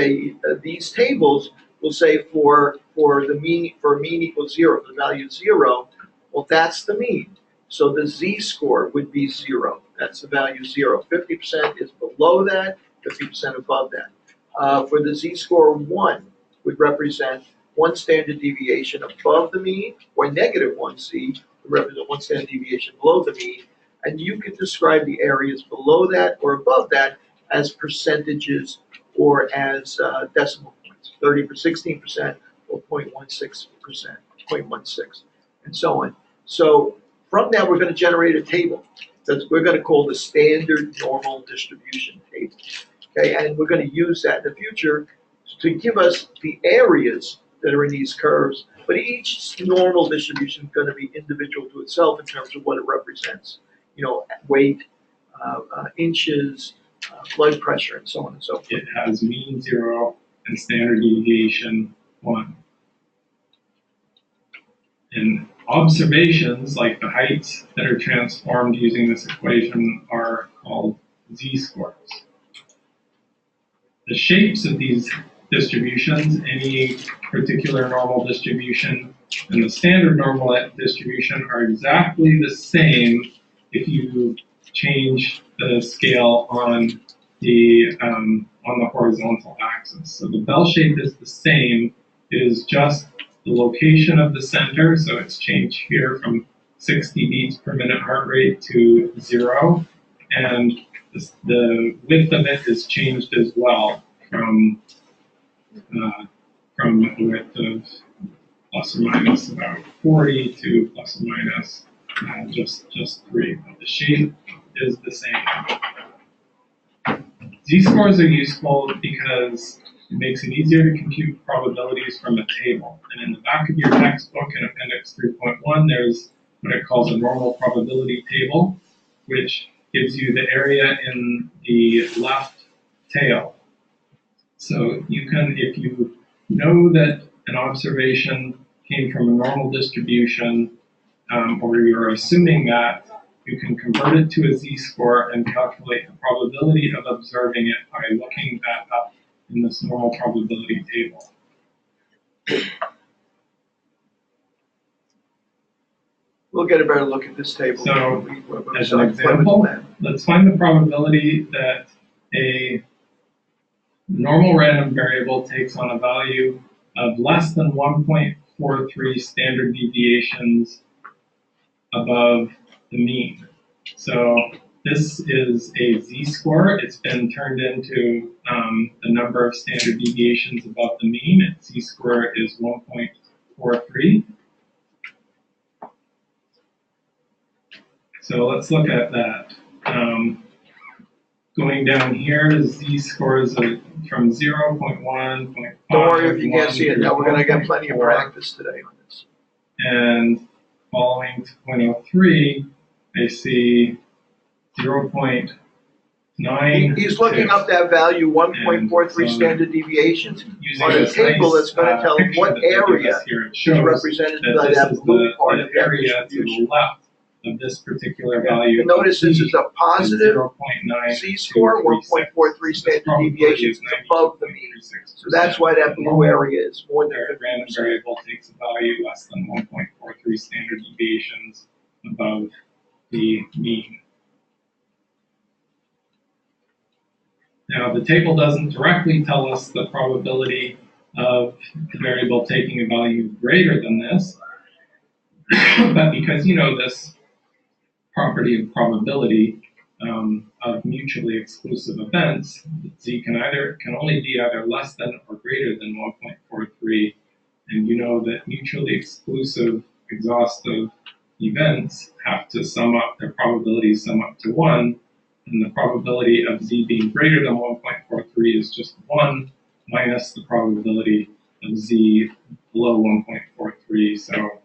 these tables will say for a mean equals 0, the value is 0, well, that's the mean. So the z-score would be 0. That's the value 0. 50% is below that, 50% above that. For the z-score 1 would represent one standard deviation above the mean, or negative 1c would represent one standard deviation below the mean. And you can describe the areas below that or above that as percentages or as decimal points, 16% or 0.16%, 0.16, and so on. So from that, we're going to generate a table that we're going to call the standard normal distribution table. Okay, and we're going to use that in the future to give us the areas that are in these curves, but each normal distribution is going to be individual to itself in terms of what it represents. You know, weight, inches, blood pressure, and so on and so forth. It has mean 0 and standard deviation 1. And observations, like the heights that are transformed using this equation, are called z-scores. The shapes of these distributions, any particular normal distribution and the standard normal distribution, are exactly the same if you change the scale on the horizontal axis. So the bell shape is the same. It is just the location of the center, so it's changed here from 60 beats per minute heart rate to 0, and the width of it is changed as well from a width of plus or minus about 40 to plus or minus just 3. But the shape is the same. Z-scores are useful because it makes it easier to compute probabilities from a table. And in the back of your textbook in Appendix 3.1, there's what it calls a normal probability table, which gives you the area in the left tail. So you can, if you know that an observation came from a normal distribution, or you're assuming that, you can convert it to a z-score and calculate the probability of observing it by looking that up in this normal probability table. We'll get a better look at this table. So, as an example, let's find the probability that a normal random variable takes on a value of less than 1.43 standard deviations above the mean. So this is a z-score. It's been turned into the number of standard deviations above the mean. Its z-score is 1.43. 1.43. So let's look at that. Going down here, z-scores from 0, 0.1, 0.5. Don't worry if you can't see it now. We're going to get plenty of practice today on this. And following to 0.03, I see 0.9. He's looking up that value, 1.43 standard deviations. On a table that's going to tell what area is represented by that blue part of the area to the left of this particular value. And notice this is a positive z-score, 1.43 standard deviations above the mean. So that's why that blue area is more than 50%. Random variable takes a value less than 1.43 standard deviations above the mean. Now, the table doesn't directly tell us the probability of the variable taking a value greater than this, but because you know this property of probability of mutually exclusive events, z can only be either less than or greater than 1.43, and you know that mutually exclusive exhaustive events have to sum up, their probabilities sum up to 1, and the probability of z being greater than 1.43 is just 1 minus the probability of z below 1.43, so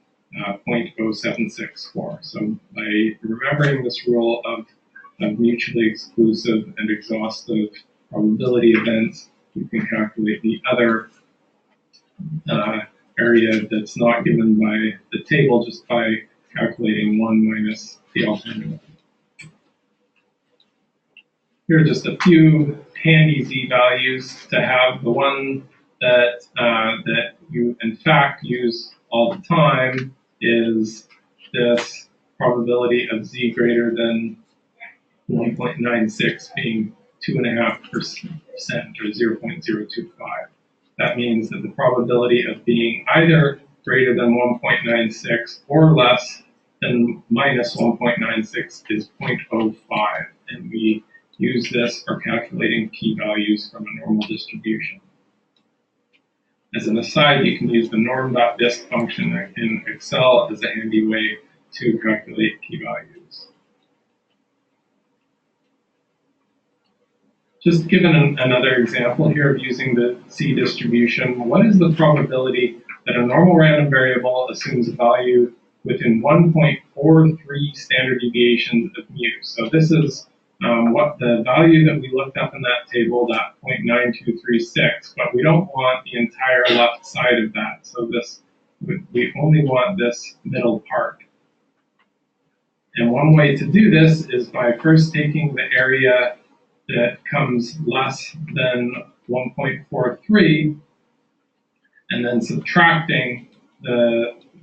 0.0764. So by remembering this rule of mutually exclusive and exhaustive probability events, you can calculate the other area that's not given by the table just by calculating 1 minus the alternative. Here are just a few handy z values to have. The one that that you in fact use all the time is this probability of z greater than 1.96 being 2.5% or 0.025. That means that the probability of being either greater than 1.96 or less than minus 1.96 is 0.05, and we use this for calculating p-values from a normal distribution. As an aside, you can use the norm.dist function in Excel as a handy way to calculate p-values. Just given another example here of using the z distribution, what is the probability that a normal random variable assumes a value within 1.43 standard deviations of mu? So this is what the value that we looked up in that table, that 0.9236, but we don't want the entire left side of that. So this, we only want this middle part. And one way to do this is by first taking the area that comes less than 1.43 and then subtracting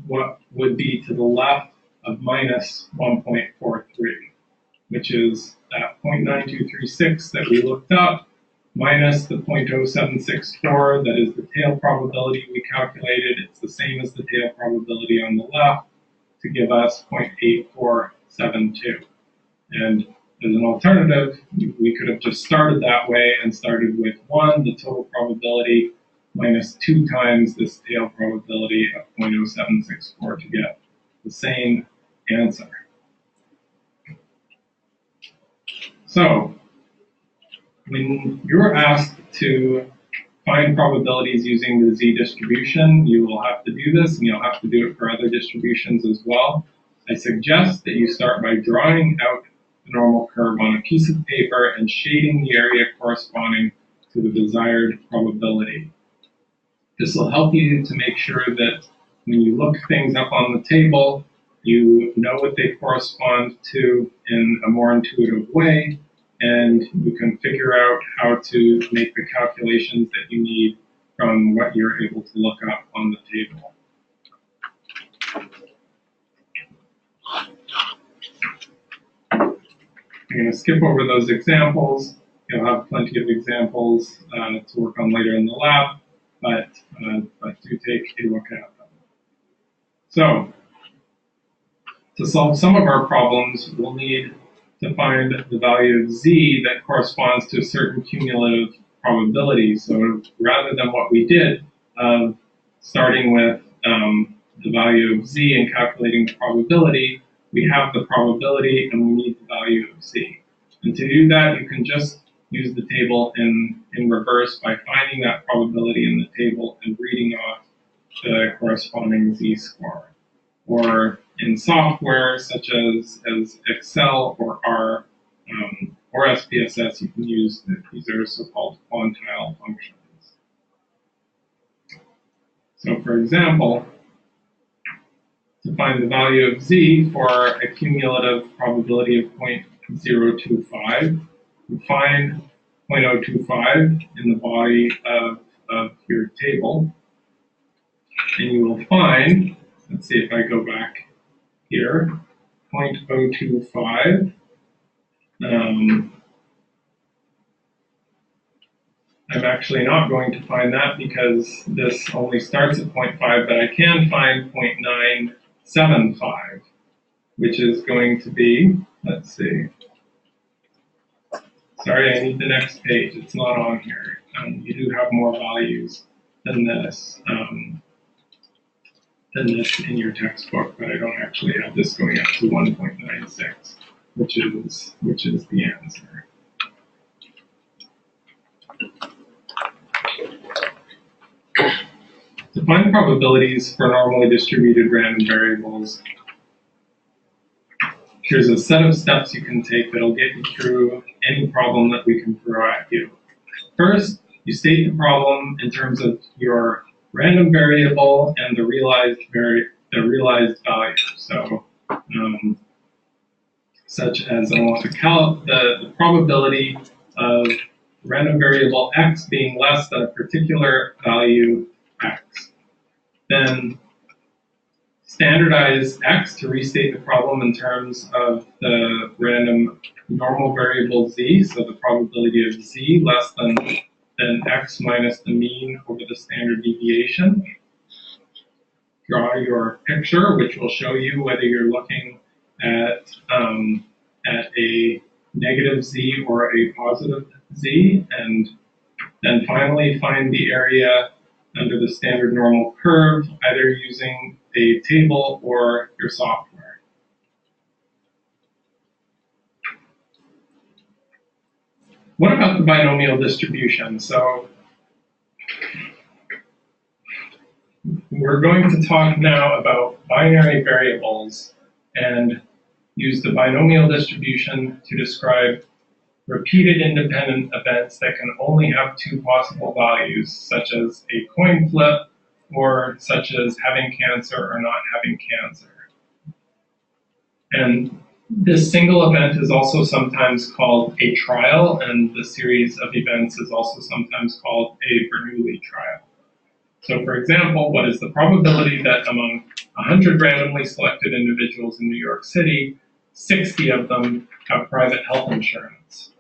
what would be to the left of minus 1.43, which is that 0.9236 that we looked up, minus the 0.0764, that is the tail probability we calculated. It's the same as the tail probability on the left to give us 0.8472. And as an alternative, we could have just started that way and started with 1, the total probability, minus 2 times this tail probability of 0.0764 to get the same answer. So, when you're asked to find probabilities using the z distribution, you will have to do this, and you'll have to do it for other distributions as well. I suggest that you start by drawing out the normal curve on a piece of paper and shading the area corresponding to the desired probability. This will help you to make sure that when you look things up on the table, you know what they correspond to in a more intuitive way, and you can figure out how to make the calculations that you need from what you're able to look up on the table. I'm going to skip over those examples. You'll have plenty of examples to work on later in the lab, but do take a look at them. So, to solve some of our problems, we'll need to find the value of z that corresponds to a certain cumulative probability. So rather than what we did, starting with the value of z and calculating the probability, we have the probability and we need the value of z. And to do that, you can just use the table in reverse by finding that probability in the table and reading off the corresponding z-score. Or in software such as Excel or R or SPSS, you can use these are so-called quantile functions. So for example, to find the value of z for a cumulative probability of 0.025, you find 0.025 in the body of your table, and you will find, let's see if I go back here, 0.025. I'm actually not going to find that because this only starts at 0.5, but I can find 0.975, which is going to be, let's see. Sorry, I need the next page. It's not on here. You do have more values than this in your textbook, but I don't actually have this going up to 1.96, which is the answer. To find probabilities for normally distributed random variables, here's a set of steps you can take that'll get you through any problem that we can throw at you. First, you state the problem in terms of your random variable and the realized value. So, such as I want to count the probability of random variable x being less than a particular value x. Then standardize x to restate the problem in terms of the random normal variable z, so the probability of z less than x minus the mean over the standard deviation. Draw your picture, which will show you whether you're looking at a negative z or a positive z, and then finally find the area under the standard normal curve, either using a table or your software. What about the binomial distribution? So we're going to talk now about binary variables and use the binomial distribution to describe repeated independent events that can only have two possible values, such as a coin flip or such as having cancer or not having cancer. And this single event is also sometimes called a trial, and the series of events is also sometimes called a Bernoulli trial. So for example, what is the probability that among 100 randomly selected individuals in New York City, 60 of them have private health insurance?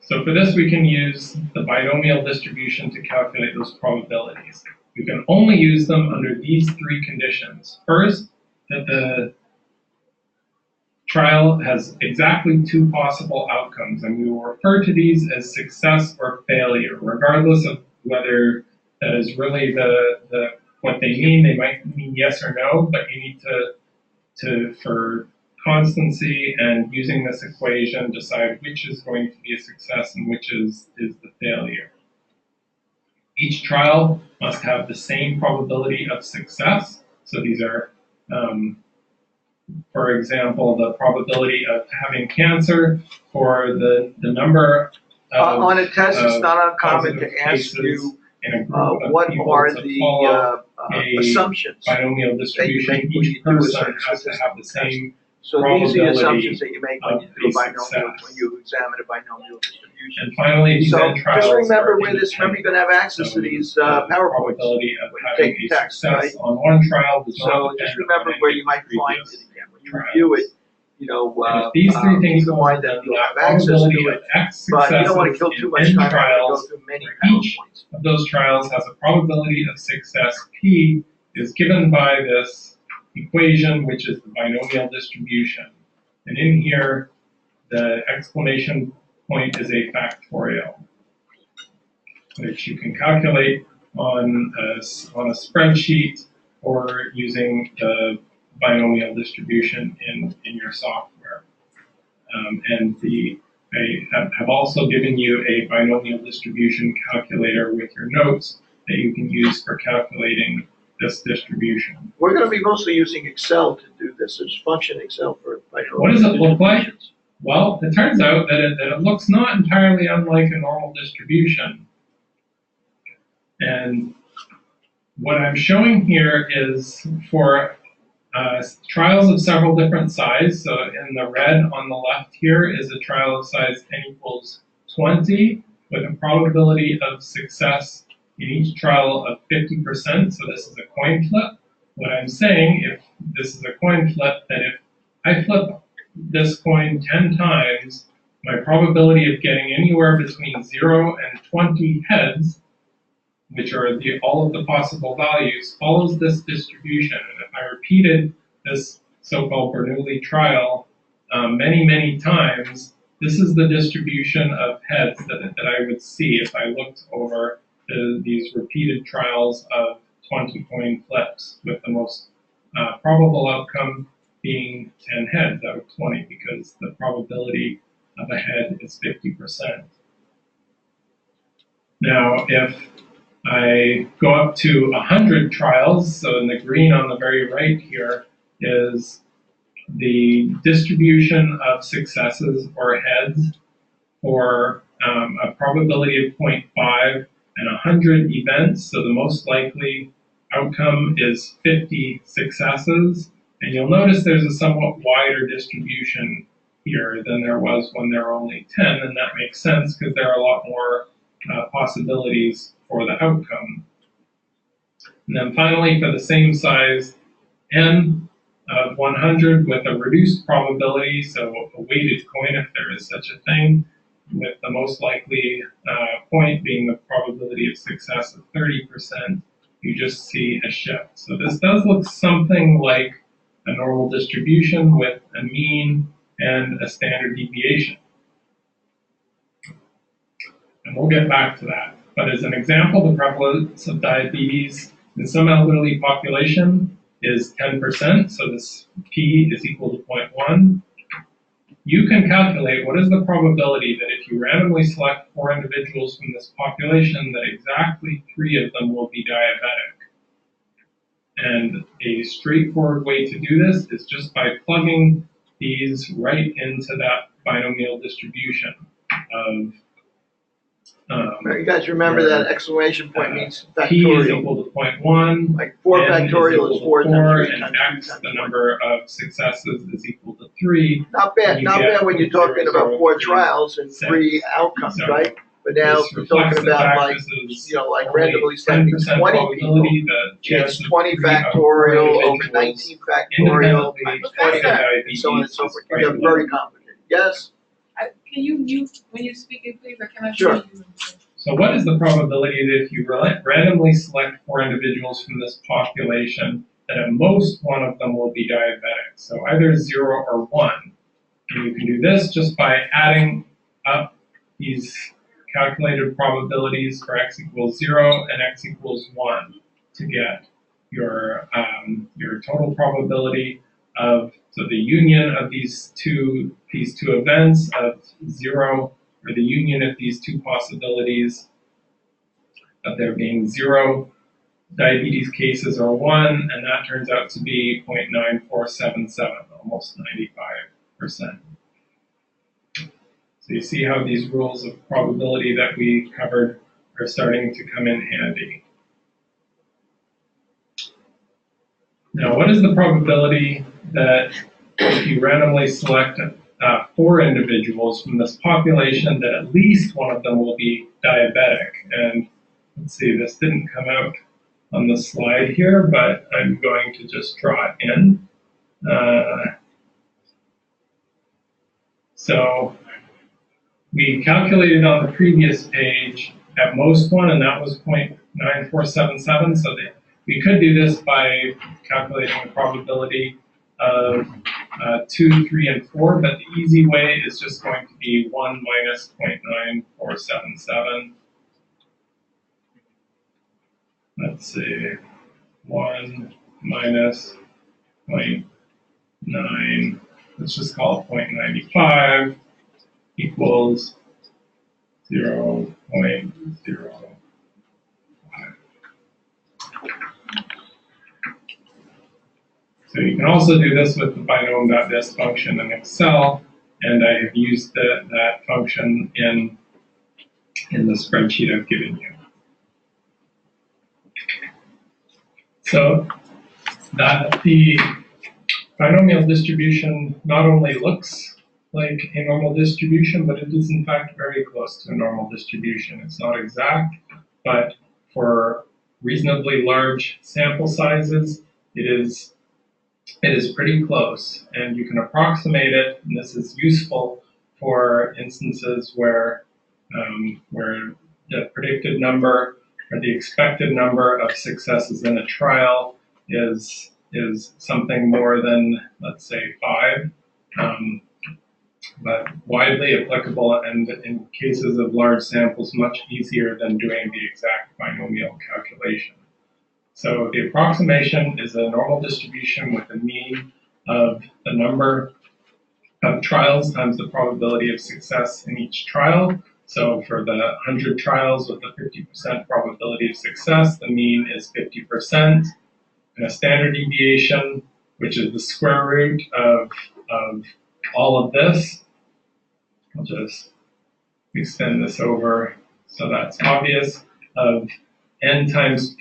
So for this, we can use the binomial distribution to calculate those probabilities. We can only use them under these three conditions. First, that the trial has exactly two possible outcomes, and we will refer to these as success or failure, regardless of whether that is really what they mean. They might mean yes or no, but you need to for constancy and using this equation, decide which is going to be a success and which is the failure. Each trial must have the same probability of success. So these are, for example, the probability of having cancer for the number of on a test, it's not uncommon to ask you what are the assumptions binomial distribution. Each person has to have the same. So these are the assumptions that you make when you do a binomial, when you examine a binomial distribution. And finally, these so trials just remember where this. Remember, you're going to have access to these PowerPoints. Probability of when you having take a text, success right? on one trial does not So depend just remember on where any you might find previous it again when you trials. review it. You know, if these three things keep in mind that you'll have access to it, but you don't want to kill too much time to go through many each PowerPoints. of those trials has a probability of success P is given by this equation, which is the binomial distribution. And in here, the exclamation point is a factorial, which you can calculate on a spreadsheet or using the binomial distribution in your software. I have also given you a binomial distribution calculator with your notes that you can use for calculating this distribution. We're going to be mostly using Excel to do this. There's function Excel for binomial. What does it look like? Well, it turns out that it looks not entirely unlike a normal distribution. And what I'm showing here is for trials of several different sizes. So in the red on the left here is a trial of size n equals 20 with a probability of success in each trial of 50%. So this is a coin flip. What I'm saying, if this is a coin flip, that if I flip this coin 10 times, my probability of getting anywhere between 0 and 20 heads, which are all of the possible values, follows this distribution. And if I repeated this so-called Bernoulli trial many, many times, this is the distribution of heads that I would see if I looked over these repeated trials of 20 coin flips, with the most probable outcome being 10 heads out of 20, because the probability of a head is 50%. Now, if I go up to 100 trials, so in the green on the very right here is the distribution of successes or heads for a probability of 0.5 and 100 events. So the most likely outcome is 50 successes. And you'll notice there's a somewhat wider distribution here than there was when there were only 10, and that makes sense because there are a lot more possibilities for the outcome. And then finally, for the same size n of 100 with a reduced probability, so a weighted coin if there is such a thing, with the most likely point being the probability of success of 30%, you just see a shift. So this does look something like a normal distribution with a mean and a standard deviation. And we'll get back to that. But as an example, the prevalence of diabetes in some elderly population is 10%, so this p is equal to 0.1. You can calculate what is the probability that if you randomly select 4 individuals from this population, that exactly 3 of them will be diabetic. And a straightforward way to do this is just by plugging these right into that binomial distribution of you guys remember that exclamation point means factorial. P is equal to 0.1. Like 4 factorial is 4 times 3 and times x, 3 the times number of successes, is equal to 3. Not bad, You not get bad when you're talking 0, about 4 3, trials and 3 6. outcomes, So right? But now this we're talking reflects the about fact like, this is you know, like only randomly selecting 10% 20 people. probability, the chance It's of 20 3 out of 4 factorial over individuals 19 factorial independently times having 20, Professor. and so on and so diabetes forth. is It quite got very low. complicated. Yes? Can you mute when you're speaking, please? I cannot Sure. hear you. So what is the probability that if you randomly select 4 individuals from this population, that at most one of them will be diabetic? So either 0 or 1. And you can do this just by adding up these calculated probabilities for x equals 0 and x equals 1 to get your total probability of, so the union of these two events of 0, or the union of these 2 possibilities of there being 0 diabetes cases or 1, and that turns out to be 0.9477, almost 95%. So you see how these rules of probability that we covered are starting to come in handy. Now, what is the probability that if you randomly select 4 individuals from this population, that at least one of them will be diabetic? And let's see, this didn't come out on the slide here, but I'm going to just draw it in. So we calculated on the previous page at most 1, and that was 0.9477. So we could do this by calculating the probability of 2, 3, and 4, but the easy way is just going to be 1 minus 0.9477. let's see, 1 minus 0.9, let's just call it 0.95 equals 0.05. So you can also do this with the binom.dist function in Excel, and I have used that function in the spreadsheet I've given you. So that the binomial distribution not only looks like a normal distribution, but it is in fact very close to a normal distribution. It's not exact, but for reasonably large sample sizes, it is pretty close, and you can approximate it, and this is useful for instances where the predicted number or the expected number of successes in a trial is something more than, let's say, 5, but widely applicable, and in cases of large samples, much easier than doing the exact binomial calculation. So the approximation is a normal distribution with a mean of the number of trials times the probability of success in each trial. So for the 100 trials with a 50% probability of success, the mean is 50%. And a standard deviation, which is the square root of all of this. I'll just extend this over so that's obvious, of n times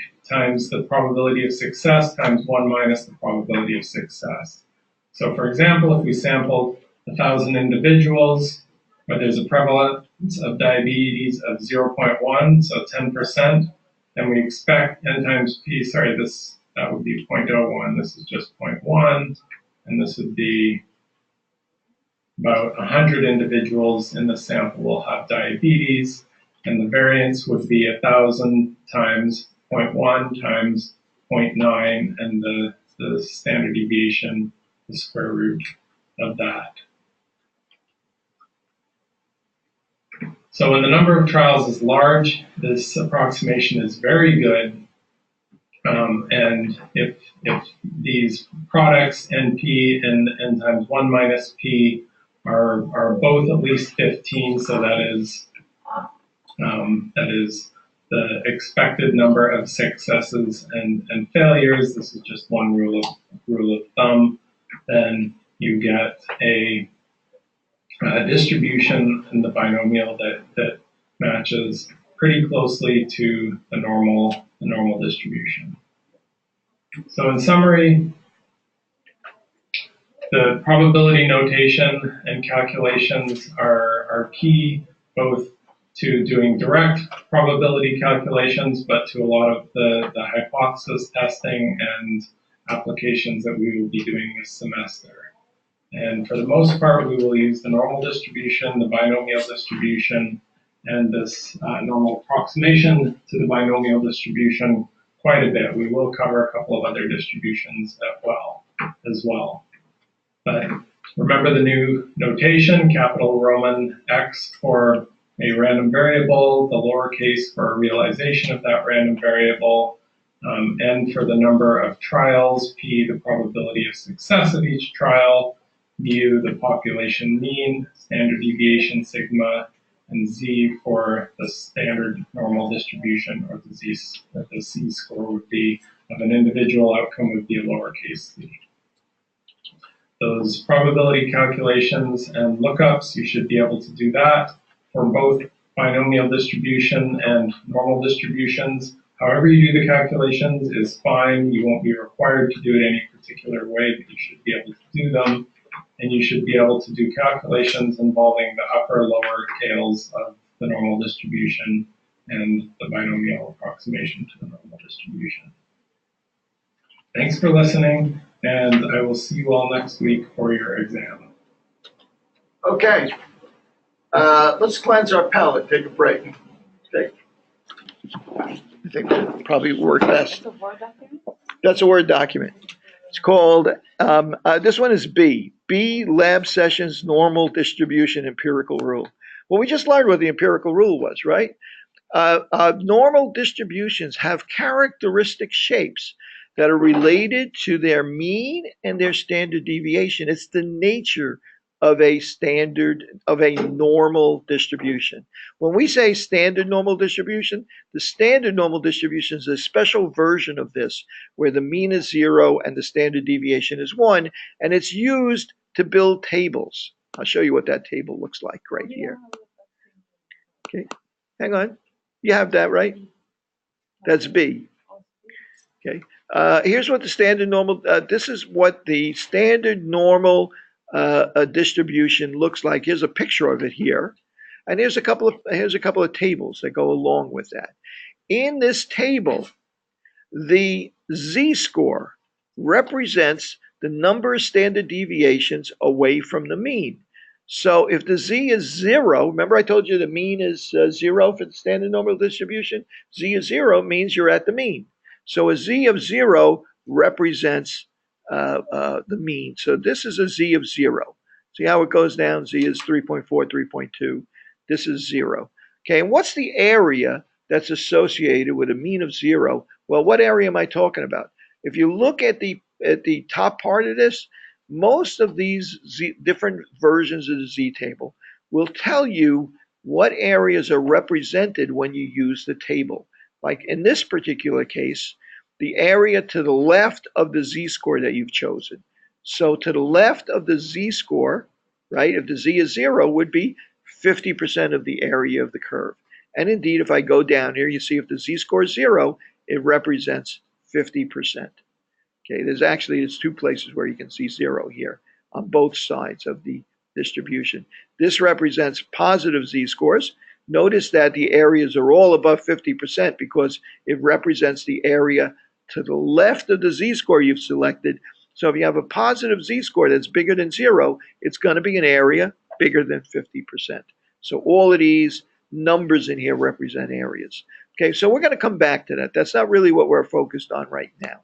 the probability of success times 1 minus the probability of success. So for example, if we sampled 1,000 individuals where there's a prevalence of diabetes of 0.1, so 10%, then we expect n times p, that would be 0.01, this is just 0.1, and this would be about 100 individuals in the sample will have diabetes, and the variance would be 1,000 times 0.1 times 0.9, and the standard deviation, the square root of that. So when the number of trials is large, this approximation is very good. And if these products, NP and n times 1 minus p, are both at least 15, so that is the expected number of successes and failures. This is just one rule of thumb. Then you get a distribution in the binomial that matches pretty closely to the normal distribution. So in summary, the probability notation and calculations are key, both to doing direct probability calculations, but to a lot of the hypothesis testing and applications that we will be doing this semester. And for the most part, we will use the normal distribution, the binomial distribution, and this normal approximation to the binomial distribution quite a bit. We will cover a couple of other distributions as well. But remember the new notation, capital Roman X for a random variable, the lowercase for a realization of that random variable, N for the number of trials, P the probability of success of each trial, mu the population mean, standard deviation sigma, and Z for the standard normal distribution, or the Z score would be of an individual outcome would be a lowercase c. Those probability calculations and lookups, you should be able to do that for both binomial distribution and normal distributions. However you do the calculations is fine. You won't be required to do it any particular way, but you should be able to do them. And you should be able to do calculations involving the upper, lower tails of the normal distribution and the binomial approximation to the normal distribution. Thanks for listening, and I will see you all next week for your exam. Okay. Let's cleanse our palate, take a break. I think that probably work best. It's a Word document? That's a Word document. It's called, this one is B. B, lab sessions, normal distribution, empirical rule. Well, we just learned what the empirical rule was, right? Normal distributions have characteristic shapes that are related to their mean and their standard deviation. It's the nature of a normal distribution. When we say standard normal distribution, the standard normal distribution is a special version of this where the mean is 0 and the standard deviation is 1, and it's used to build tables. I'll show you what that table looks like right here. Okay, hang on. You have that, right? That's B. Okay. Here's what the standard normal, this is what the standard normal distribution looks like. Here's a picture of it here. And here's a couple of tables that go along with that. In this table, the z-score represents the number of standard deviations away from the mean. So if the z is 0, remember I told you the mean is 0 for the standard normal distribution? Z is 0 means you're at the mean. So a z of 0 represents the mean. So this is a z of 0. See how it goes down? Z is 3.4, 3.2. This is 0. Okay, and what's the area that's associated with a mean of 0? Well, what area am I talking about? If you look at the top part of this, most of these different versions of the z-table will tell you what areas are represented when you use the table. Like in this particular case, the area to the left of the z-score that you've chosen. So to the left of the z-score, right, if the z is 0, would be 50% of the area of the curve. And indeed, if I go down here, you see if the z-score is 0, it represents 50%. Okay, there's two places where you can see 0 here on both sides of the distribution. This represents positive z-scores. Notice that the areas are all above 50% because it represents the area to the left of the z-score you've selected. So if you have a positive z-score that's bigger than 0, it's going to be an area bigger than 50%. So all of these numbers in here represent areas. Okay, so we're going to come back to that. That's not really what we're focused on right now.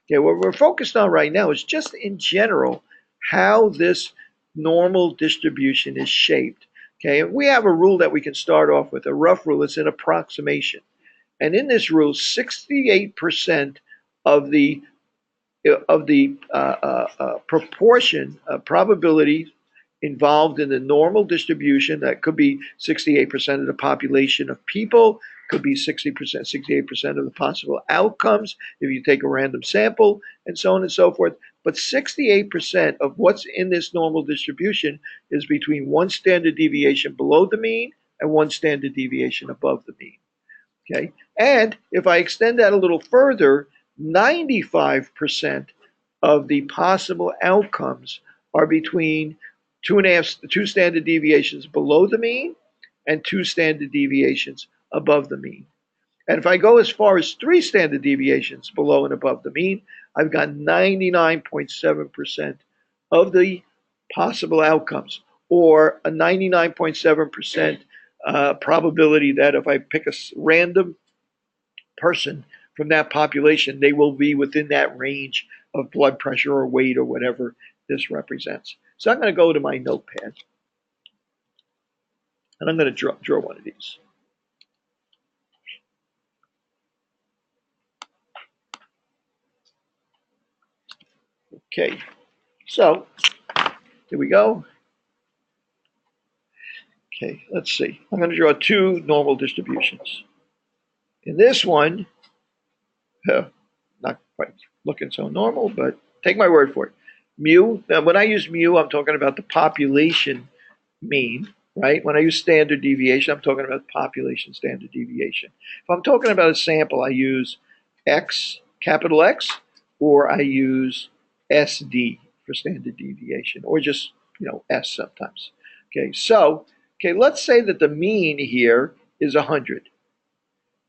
Okay, what we're focused on right now is just in general how this normal distribution is shaped. Okay, and we have a rule that we can start off with, a rough rule. It's an approximation. And in this rule, 68% of the proportion of probability involved in the normal distribution, that could be 68% of the population of people, could be 60%, 68% of the possible outcomes if you take a random sample, and so on and so forth. But 68% of what's in this normal distribution is between one standard deviation below the mean and one standard deviation above the mean. Okay, and if I extend that a little further, 95% of the possible outcomes are between two standard deviations below the mean and 2 standard deviations above the mean. And if I go as far as 3 standard deviations below and above the mean, I've got 99.7% of the possible outcomes, or a 99.7% probability that if I pick a random person from that population, they will be within that range of blood pressure or weight or whatever this represents. So I'm going to go to my notepad, and I'm going to draw one of these. Okay, so here we go. Okay, let's see. I'm going to draw 2 normal distributions. In this one, not quite looking so normal, but take my word for it. Mu, when I use mu, I'm talking about the population mean, right? When I use standard deviation, I'm talking about population standard deviation. If I'm talking about a sample, I use X, capital X, or I use SD for standard deviation, or just, S sometimes. Okay, so, let's say that the mean here is 100.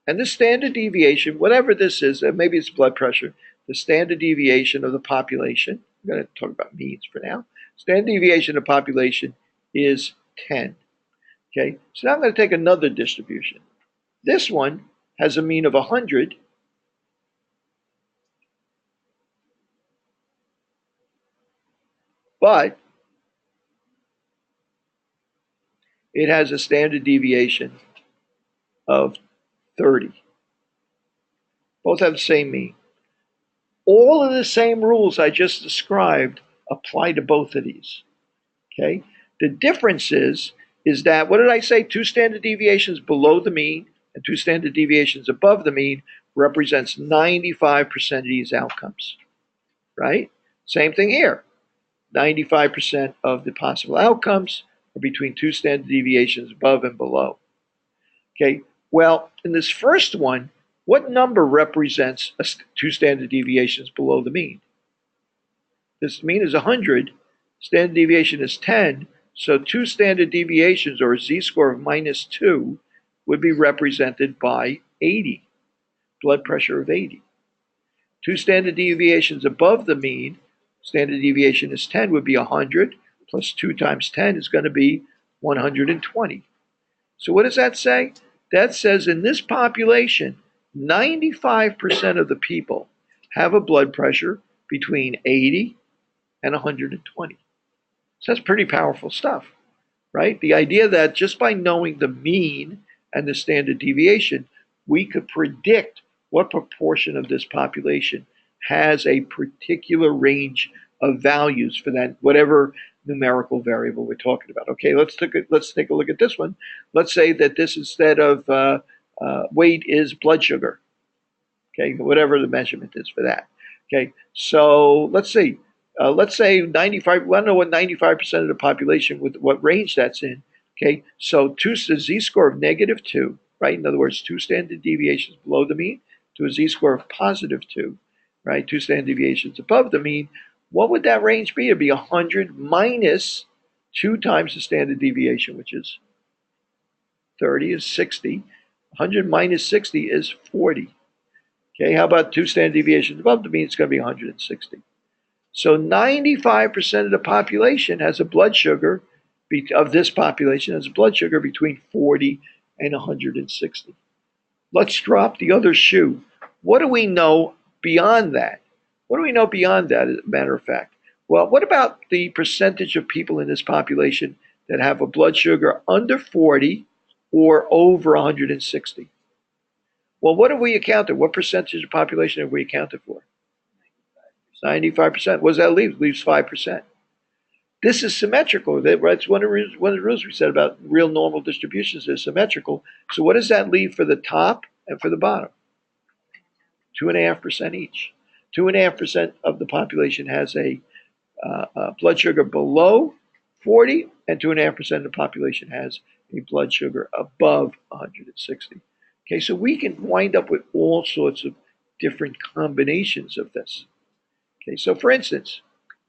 And the standard deviation, whatever this is, maybe it's blood pressure, the standard deviation of the population, I'm going to talk about means for now, standard deviation of population is 10. Okay, so now I'm going to take another distribution. This one has a mean of 100, but it has a standard deviation of 30. Both have the same mean. All of the same rules I just described apply to both of these. Okay? The difference is that, what did I say? 2 standard deviations below the mean and 2 standard deviations above the mean represents 95% of these outcomes. Right? Same thing here. 95% of the possible outcomes are between 2 standard deviations above and below. Okay, well, in this first one, what number represents 2 standard deviations below the mean? This mean is 100, standard deviation is 10, so 2 standard deviations, or a z-score of -2, would be represented by 80, blood pressure of 80. 2 standard deviations above the mean, standard deviation is 10, would be 100, plus 2 times 10 is going to be 120. So what does that say? That says in this population, 95% of the people have a blood pressure between 80 and 120. So that's pretty powerful stuff, right? The idea that just by knowing the mean and the standard deviation, we could predict what proportion of this population has a particular range of values for that, whatever numerical variable we're talking about. Okay, let's take a look at this one. Let's say that this, instead of weight, is blood sugar. Okay, whatever the measurement is for that. Okay, so let's see. Let's say 95. We want to know what 95% of the population, with what range that's in. Okay, so a z-score of -2, right? In other words, 2 standard deviations below the mean to a z-score of +2, right? 2 standard deviations above the mean. What would that range be? It'd be 100 minus 2 times the standard deviation, which is 30, is 60. 100 minus 60 is 40. Okay, how about 2 standard deviations above the mean? It's going to be 160. So 95% of the population has a blood sugar, of this population has a blood sugar between 40 and 160. Let's drop the other shoe. What do we know beyond that? What do we know beyond that, as a matter of fact? Well, what about the percentage of people in this population that have a blood sugar under 40 or over 160? Well, what have we accounted? What percentage of the population have we accounted for? 95%. What does that leave? It leaves 5%. This is symmetrical. That's one of the rules we said about real normal distributions is symmetrical. So what does that leave for the top and for the bottom? 2.5% each. 2.5% of the population has a blood sugar below 40, and 2.5% of the population has a blood sugar above 160. Okay, so we can wind up with all sorts of different combinations of this. Okay, so for instance,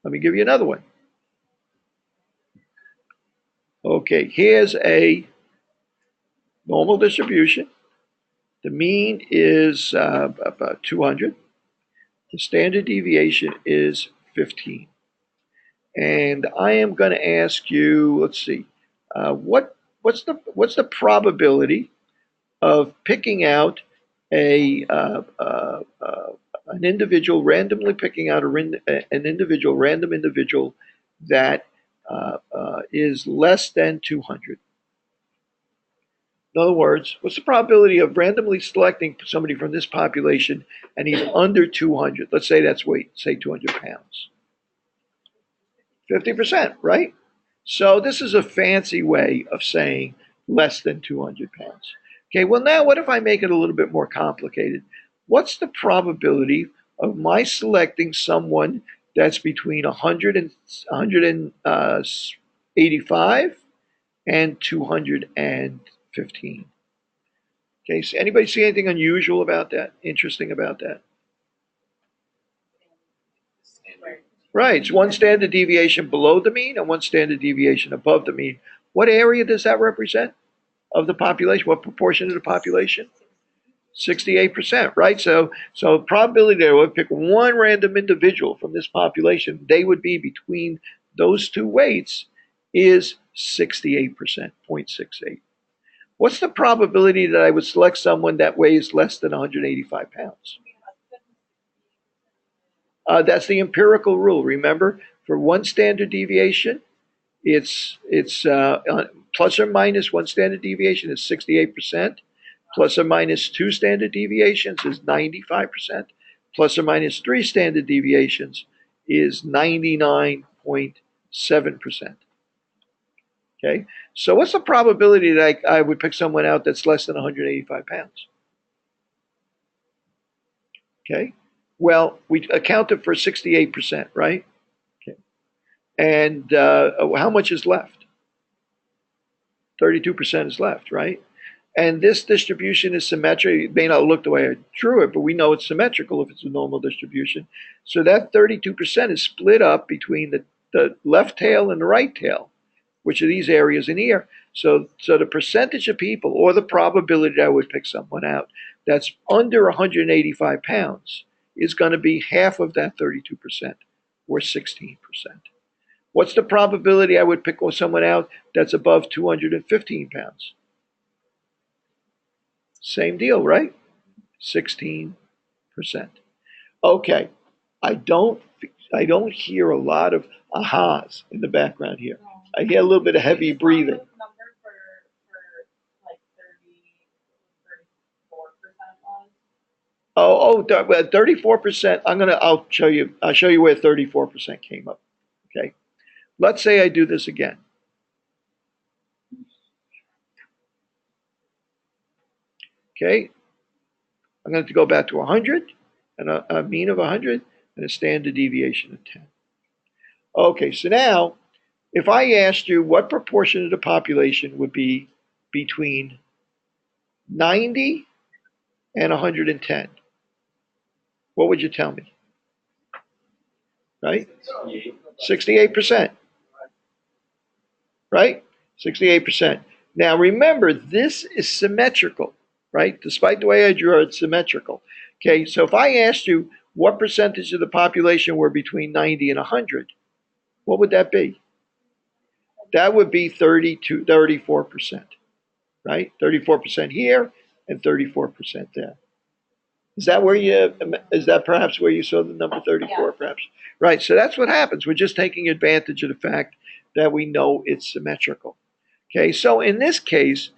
let me give you another one. Okay, here's a normal distribution. The mean is about 200. The standard deviation is 15. And I am going to ask you, let's see, what's the probability of picking out an individual, randomly picking out an individual, random individual that is less than 200? In other words, what's the probability of randomly selecting somebody from this population and he's under 200? Let's say that's weight, say 200 pounds. 50%, right? So this is a fancy way of saying less than 200 pounds. Okay, well now what if I make it a little bit more complicated? What's the probability of my selecting someone that's between 185 and 215? Okay, so anybody see anything unusual about that? Interesting about that? Right, it's 1 standard deviation below the mean and 1 standard deviation above the mean. What area does that represent of the population? What proportion of the population? 68%, right? So probability they would pick one random individual from this population, they would be between those two weights is 68%, 0.68. What's the probability that I would select someone that weighs less than 185 pounds? That's the empirical rule. Remember, for 1 standard deviation, it's plus or minus 1 standard deviation is 68%. plus or minus 2 standard deviations is 95%, plus or minus 3 standard deviations is 99.7%. Okay, so what's the probability that I would pick someone out that's less than 185 pounds? Okay, well, we accounted for 68%, right? Okay, and how much is left? 32% is left, right? And this distribution is symmetric. It may not look the way I drew it, but we know it's symmetrical if it's a normal distribution. So that 32% is split up between the left tail and the right tail, which are these areas in here. So the percentage of people, or the probability that I would pick someone out that's under 185 pounds, is going to be half of that 32%, or 16%. What's the probability I would pick someone out that's above 215 pounds? Same deal, right? 16%. Okay, I don't hear a lot of ahas in the background here. I hear a little bit of heavy breathing. Number for like 34%. I'll show you where 34% came up. Okay. Let's say I do this again. Okay. I'm going to go back to 100 and a mean of 100 and a standard deviation of 10. Okay, so now if I asked you what proportion of the population would be between 90 and 110, what would you tell me? Right? 68%. Right? 68%. Now remember, this is symmetrical, right? Despite the way I drew it, it's symmetrical. Okay, so if I asked you what percentage of the population were between 90 and 100, what would that be? That would be 34%, right? 34% here and 34% there. Is that perhaps where you saw the number 34, Yeah. perhaps? Right, so that's what happens. We're just taking advantage of the fact that we know it's symmetrical. Okay, so in this case,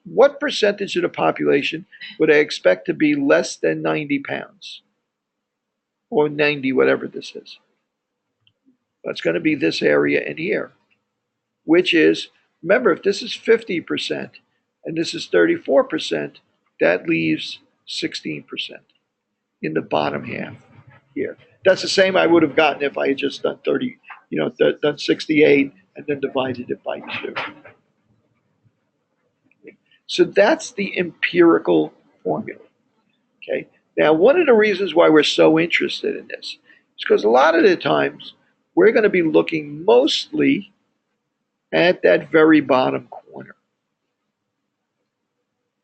what percentage of the population would I expect to be less than 90 pounds? Or 90, whatever this is. That's going to be this area in here, which is, remember, if this is 50% and this is 34%, that leaves 16% in the bottom half here. That's the same I would have gotten if I had just done 30, done 68 and then divided it by 2. So that's the empirical formula. Okay. Now, one of the reasons why we're so interested in this is because a lot of the times we're going to be looking mostly at that very bottom corner.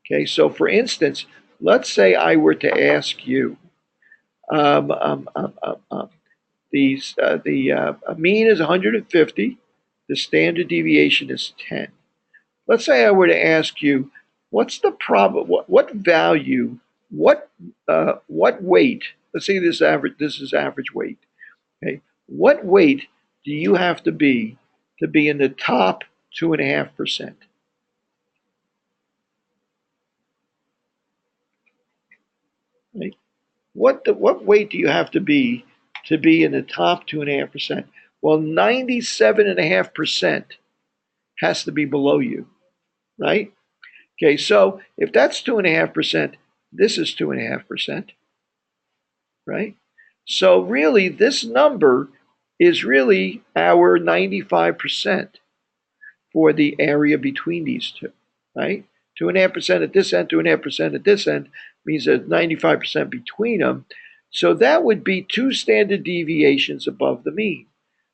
Okay, so for instance, let's say I were to ask you, the mean is 150, the standard deviation is 10. Let's say I were to ask you, what's the what value, what weight? Let's say this is average weight. Okay, what weight do you have to be in the top 2.5%? Right? What weight do you have to be in the top 2.5%? Well, 97.5% has to be below you, right? Okay, so if that's 2.5%, this is 2.5%, right? So really, this number is really our 95% for the area between these two, right? 2.5% at this end, 2.5% at this end means there's 95% between them. So that would be 2 standard deviations above the mean.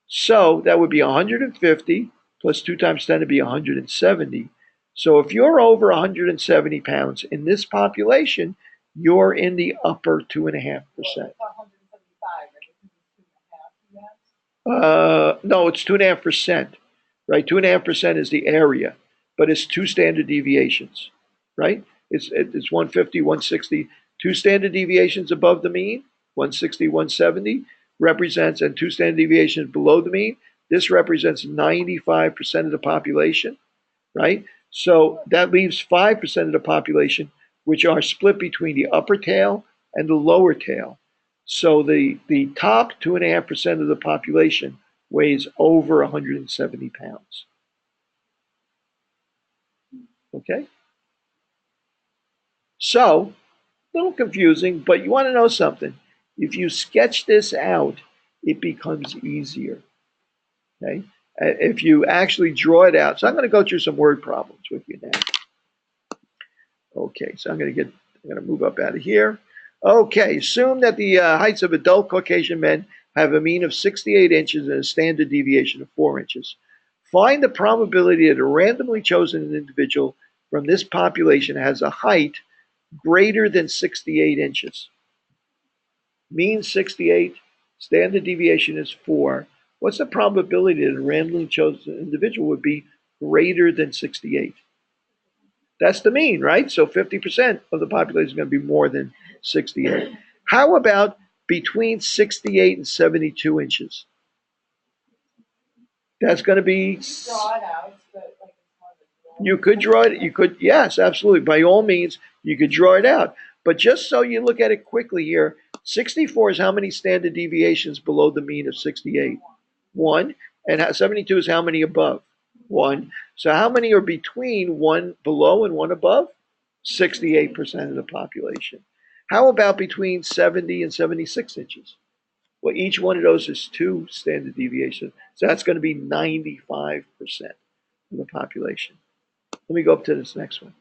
So that would be 150 plus 2 times 10 would be 170. So if you're over 170 pounds in this population, you're in the upper 2.5%. No, it's 2.5%, right? 2.5% is the area, but it's 2 standard deviations, right? It's 150, 160, 2 standard deviations above the mean, 160, 170 represents, and 2 standard deviations below the mean. This represents 95% of the population, right? So that leaves 5% of the population, which are split between the upper tail and the lower tail. So the top 2.5% of the population weighs over 170 pounds. Okay? So, a little confusing, but you want to know something. If you sketch this out, it becomes easier. Okay? If you actually draw it out. So I'm going to go through some word problems with you now. Okay, so I'm going to move up out of here. Okay, assume that the heights of adult Caucasian men have a mean of 68 inches and a standard deviation of 4 inches. Find the probability that a randomly chosen individual from this population has a height greater than 68 inches. Mean 68, standard deviation is 4. What's the probability that a randomly chosen individual would be greater than 68? That's the mean, right? So 50% of the population is going to be more than 68. How about between 68 and 72 inches? That's going to be. Draw it out, but like it's more than You could draw it. You could, yes, absolutely. By all means, you could draw it out. But just so you look at it quickly here, 64 is how many standard deviations below the mean of 68? 1. And 72 is how many above? 1. So how many are between 1 below and 1 above? 68% of the population. How about between 70 and 76 inches? Well, each one of those is 2 standard deviations. So that's going to be 95% of the population. Let me go up to this next one.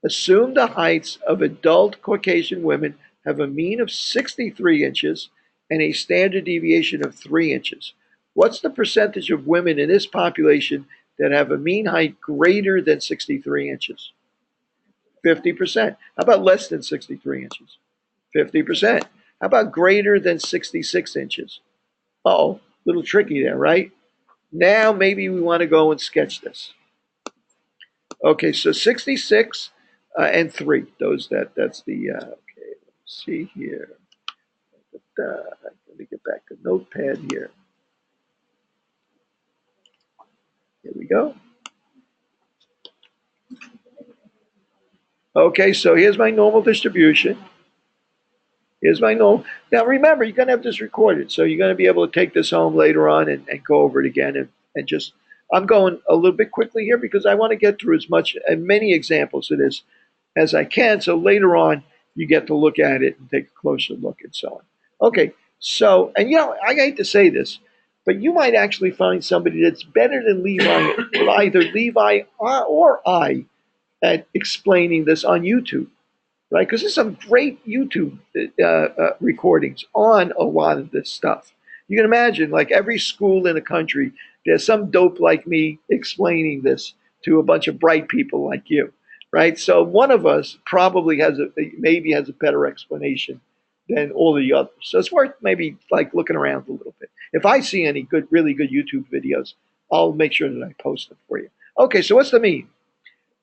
Assume the heights of adult Caucasian women have a mean of 63 inches and a standard deviation of 3 inches. What's the percentage of women in this population that have a mean height greater than 63 inches? 50%. How about less than 63 inches? 50%. How about greater than 66 inches? Uh-oh, a little tricky there, right? Now maybe we want to go and sketch this. Okay, so 66 and 3. That's the okay, let's see here. Let me get back to notepad here. Here we go. Okay, so here's my normal distribution. Here's my normal. Now remember, you're going to have this recorded, so you're going to be able to take this home later on and go over it again and just. I'm going a little bit quickly here because I want to get through as many examples of this as I can, so later on you get to look at it and take a closer look and so on. Okay, so, and I hate to say this, but you might actually find somebody that's better than Levi, either Levi or I, at explaining this on YouTube, right? Because there's some great YouTube recordings on a lot of this stuff. You can imagine, like every school in the country, there's some dope like me explaining this to a bunch of bright people like you, right? So one of us probably has a better explanation than all the others. So it's worth maybe like looking around a little bit. If I see any really good YouTube videos, I'll make sure that I post them for you. Okay, so what's the mean?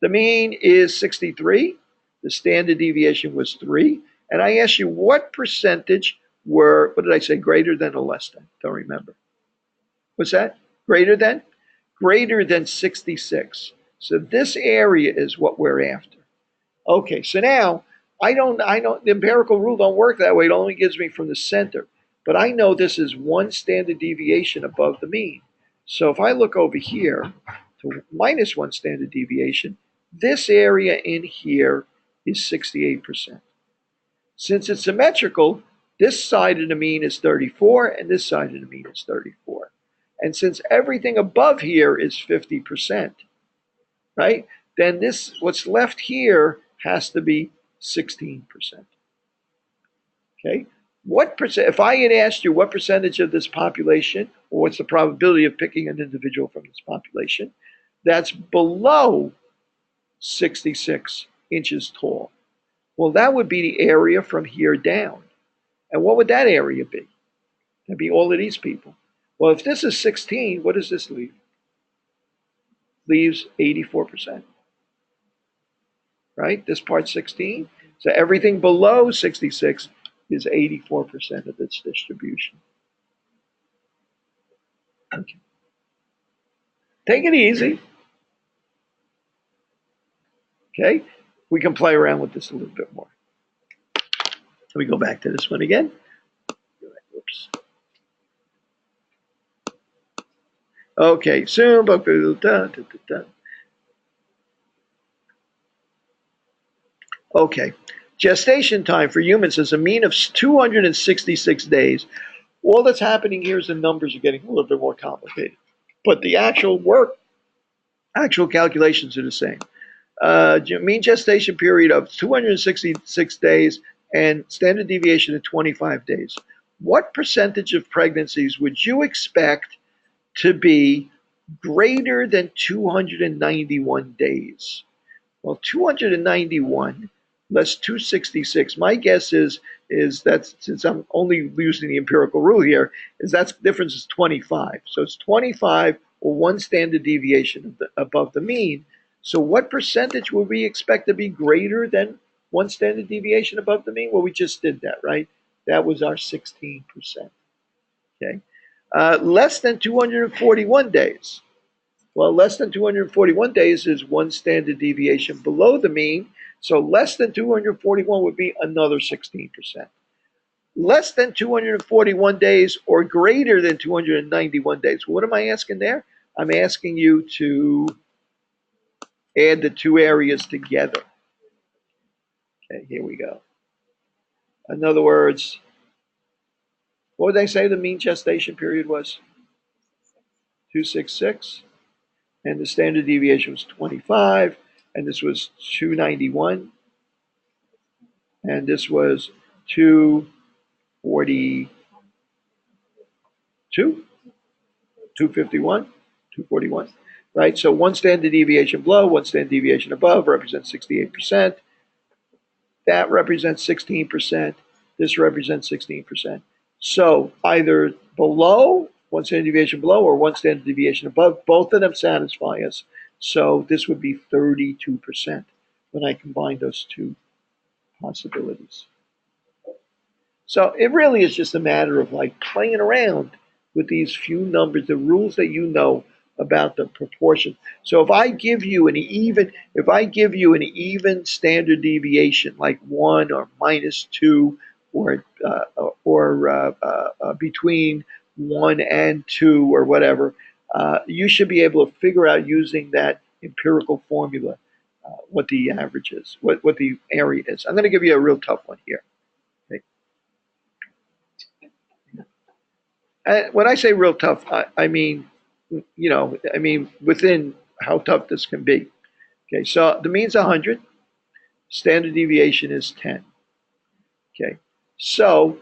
The mean is 63. The standard deviation was 3. And I asked you what percentage were, what did I say, greater than or less than? Don't remember. What's that? Greater than? Greater than 66. So this area is what we're after. Okay, so now the empirical rule don't work that way. It only gives me from the center. But I know this is 1 standard deviation above the mean. So if I look over here to minus 1 standard deviation, this area in here is 68%. Since it's symmetrical, this side of the mean is 34 and this side of the mean is 34. And since everything above here is 50%, right? Then what's left here has to be 16%. Okay? What percent, if I had asked you what percentage of this population, or what's the probability of picking an individual from this population, that's below 66 inches tall. Well, that would be the area from here down. And what would that area be? That'd be all of these people. Well, if this is 16, what does this leave? Leaves 84%. Right? This part's 16. So everything below 66 is 84% of its distribution. Okay. Take it easy. Okay, we can play around with this a little bit more. Let me go back to this one again. Whoops. Okay, soon. Okay, gestation time for humans is a mean of 266 days. All that's happening here is the numbers are getting a little bit more complicated, but the actual calculations are the same. Mean gestation period of 266 days and standard deviation of 25 days. What percentage of pregnancies would you expect to be greater than 291 days? Well, 291 less 266. My guess is that, since I'm only using the empirical rule here, is that difference is 25. So it's 25 or one standard deviation above the mean. So what percentage would we expect to be greater than one standard deviation above the mean? Well, we just did that, right? That was our 16%. Okay. Less than 241 days. Well, less than 241 days is one standard deviation below the mean. So less than 241 would be another 16%. Less than 241 days or greater than 291 days. What am I asking there? I'm asking you to add the two areas together. Okay, here we go. In other words, what would they say the mean gestation period was? 266. And the standard deviation was 25. And this was 291. And this was 242, 251, 241, right? So one standard deviation below, one standard deviation above represents 68%. That represents 16%. This represents 16%. So either below, one standard deviation below, or one standard deviation above, both of them satisfy us. So this would be 32% when I combine those two possibilities. So it really is just a matter of like playing around with these few numbers, the rules that you know about the proportion. So if I give you an even standard deviation like 1 or -2 or between 1 and 2 or whatever, you should be able to figure out using that empirical formula what the average is, what the area is. I'm going to give you a real tough one here. When I say real tough, I mean, within how tough this can be. Okay, so the mean's 100, standard deviation is 10. Okay, so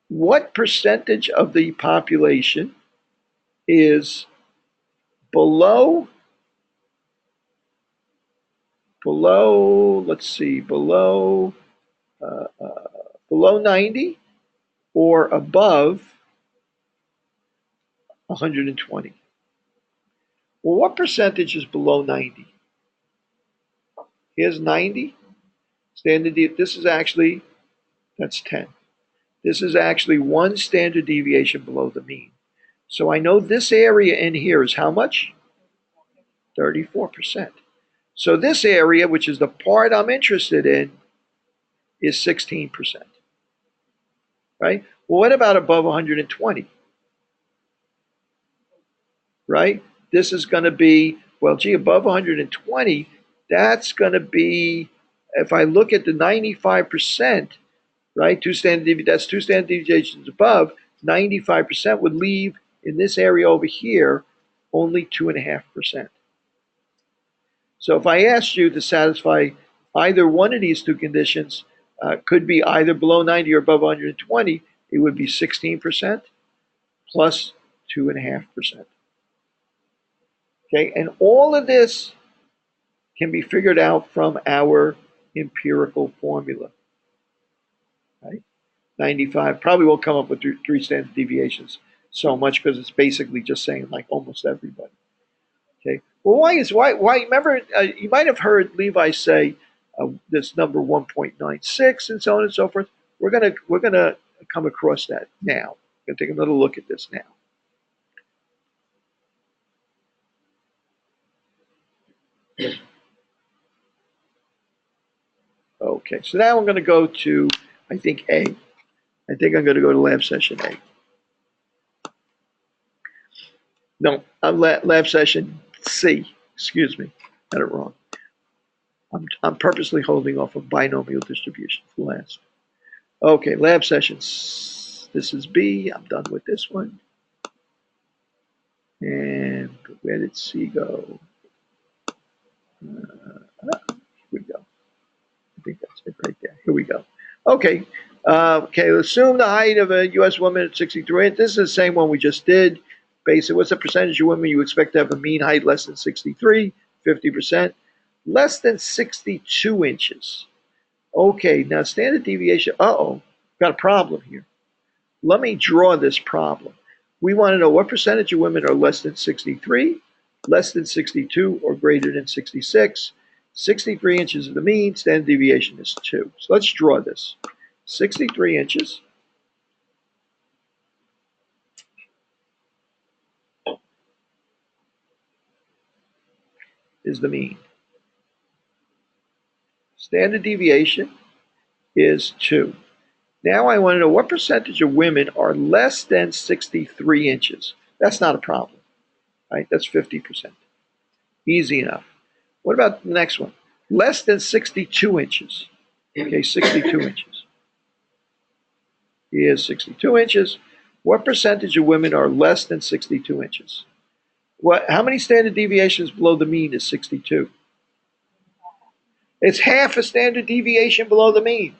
what percentage of the population is below, let's see, below 90 or above 120? Well, what percentage is below 90? Here's 90. This is actually, that's 10. This is actually one standard deviation below the mean. So I know this area in here is how much? 34%. So this area, which is the part I'm interested in, is 16%. Right? Well, what about above 120? Right? This is going to be, well, gee, above 120, that's going to be, if I look at the 95%, right, that's two standard deviations above, 95% would leave in this area over here only 2.5%. So if I asked you to satisfy either one of these two conditions, could be either below 90 or above 120, it would be 16% plus 2.5%. Okay, and all of this can be figured out from our empirical formula. Right? 95 probably won't come up with three standard deviations so much because it's basically just saying like almost everybody. Okay. Well, why? Remember, you might have heard Levi say this number 1.96 and so on and so forth. We're gonna come across that now. We're gonna take another look at this now. Okay, so now I'm going to go to, I think, A. I think I'm going to go to lab session A. No, lab session C. Excuse me, got it wrong. I'm purposely holding off of binomial distribution for last. Okay, lab sessions. This is B. I'm done with this one. And where did C go? Here we go. I think that's it right there. Here we go. Okay. Okay, assume the height of a U.S. woman at 63. This is the same one we just did. Basically, what's the percentage of women you expect to have a mean height less than 63? 50%. Less than 62 inches. Okay, now standard deviation. Uh-oh, got a problem here. Let me draw this problem. We want to know what percentage of women are less than 63, less than 62, or greater than 66. 63 inches is the mean, standard deviation is 2. So let's draw this. 63 inches is the mean. Standard deviation is 2. Now I want to know what percentage of women are less than 63 inches. That's not a problem, right? That's 50%. Easy enough. What about the next one? Less than 62 inches. Okay, 62 inches. Here's 62 inches. What percentage of women are less than 62 inches? How many standard deviations below the mean is 62? It's half a standard deviation below the mean.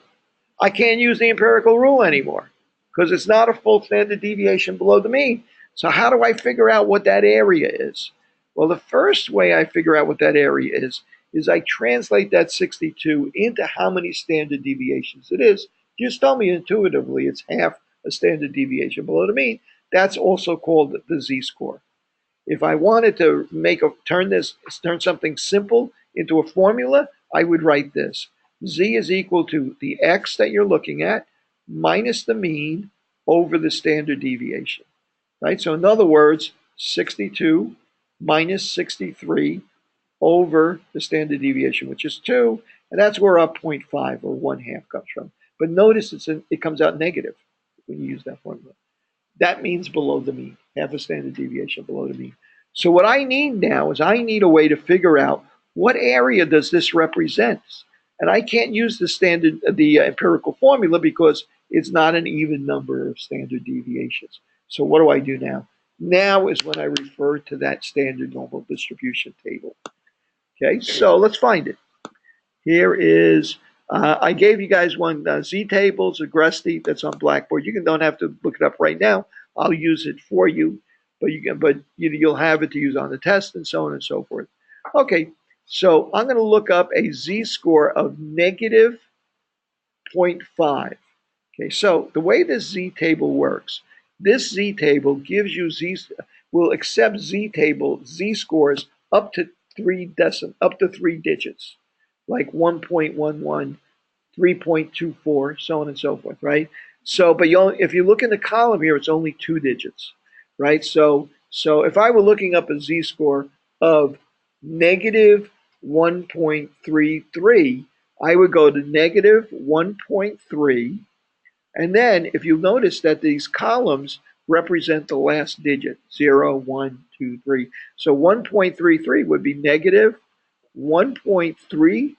I can't use the empirical rule anymore because it's not a full standard deviation below the mean. So how do I figure out what that area is? Well, the first way I figure out what that area is I translate that 62 into how many standard deviations it is. Just tell me intuitively it's half a standard deviation below the mean. That's also called the z-score. If I wanted to turn something simple into a formula, I would write this. Z is equal to the x that you're looking at minus the mean over the standard deviation, right? So in other words, 62 minus 63 over the standard deviation, which is 2, and that's where our 0.5 or 1/2 comes from. But notice it comes out negative when you use that formula. That means below the mean, half a standard deviation below the mean. So what I need now is I need a way to figure out what area does this represent. And I can't use the empirical formula because it's not an even number of standard deviations. So what do I do now? Now is when I refer to that standard normal distribution table. Okay, so let's find it. Here is, I gave you guys one z-tables, Agresti, that's on Blackboard. You don't have to look it up right now. I'll use it for you, but you'll have it to use on the test and so on and so forth. Okay, so I'm going to look up a z-score of negative 0.5. Okay, so the way this z-table works, this z-table gives you will accept z-scores up to 3 digits, like 1.11, 3.24, so on and so forth, right? So, but if you look in the column here, it's only 2 digits, right? So if I were looking up a z-score of negative 1.33, I would go to negative 1.3, and then if you notice that these columns represent the last digit, 0, 1, 2, 3. So 1.33 would be negative 1.30,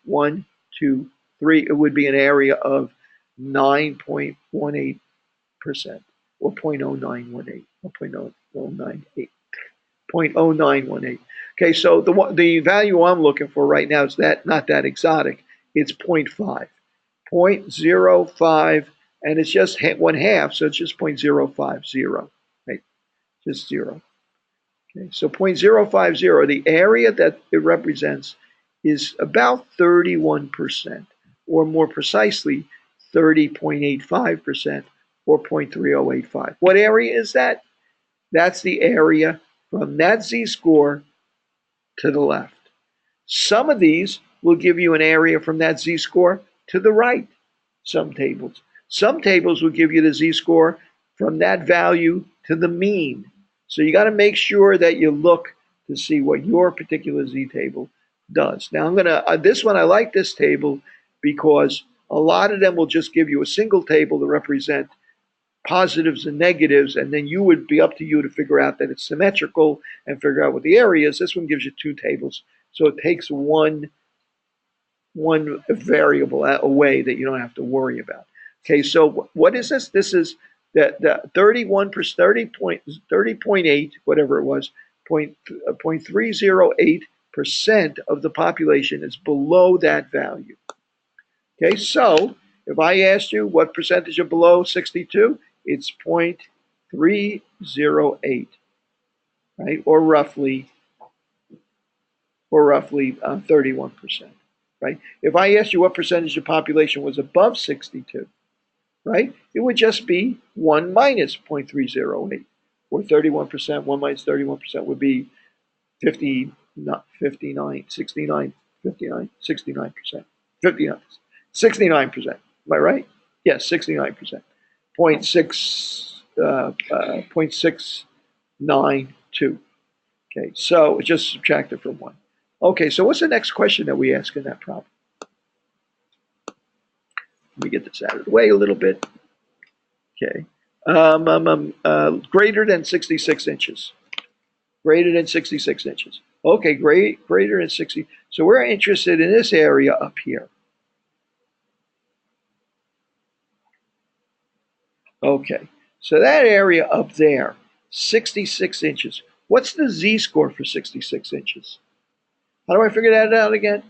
1, 2, 3. It would be an area of 9.18% or 0.0918 or 0.0918. 0.0918. Okay, so the value I'm looking for right now is not that exotic. It's 0.5. 0.05, and it's just 1/2, so it's just 0.050, right? Just 0. Okay, so 0.050, the area that it represents is about 31%, or more precisely, 30.85%, or 0.3085. What area is that? That's the area from that z-score to the left. Some of these will give you an area from that z-score to the right. Some tables will give you the z-score from that value to the mean. So you got to make sure that you look to see what your particular z-table does. Now I'm gonna this one, I like this table because a lot of them will just give you a single table to represent positives and negatives, and then you would be up to you to figure out that it's symmetrical and figure out what the area is. This one gives you two tables, so it takes one variable away that you don't have to worry about. Okay, so what is this? This is the 30.8, whatever it was, 0.308% of the population is below that value. Okay, so if I asked you what percentage are below 62, it's 0.308, right? Or roughly 31%, right? If I asked you what percentage of the population was above 62, right, it would just be 1 minus 0.308, or 31%. 1 minus 31% would be 69%. 69%. Am I right? Yes, 69%. 0.692. Okay, so just subtract it from 1. Okay, so what's the next question that we ask in that problem? Let me get this out of the way a little bit. Okay. Greater than 66 inches. Greater than 66 inches. Okay, greater than 60. So we're interested in this area up here. Okay, so that area up there, 66 inches. What's the z-score for 66 inches? How do I figure that out again?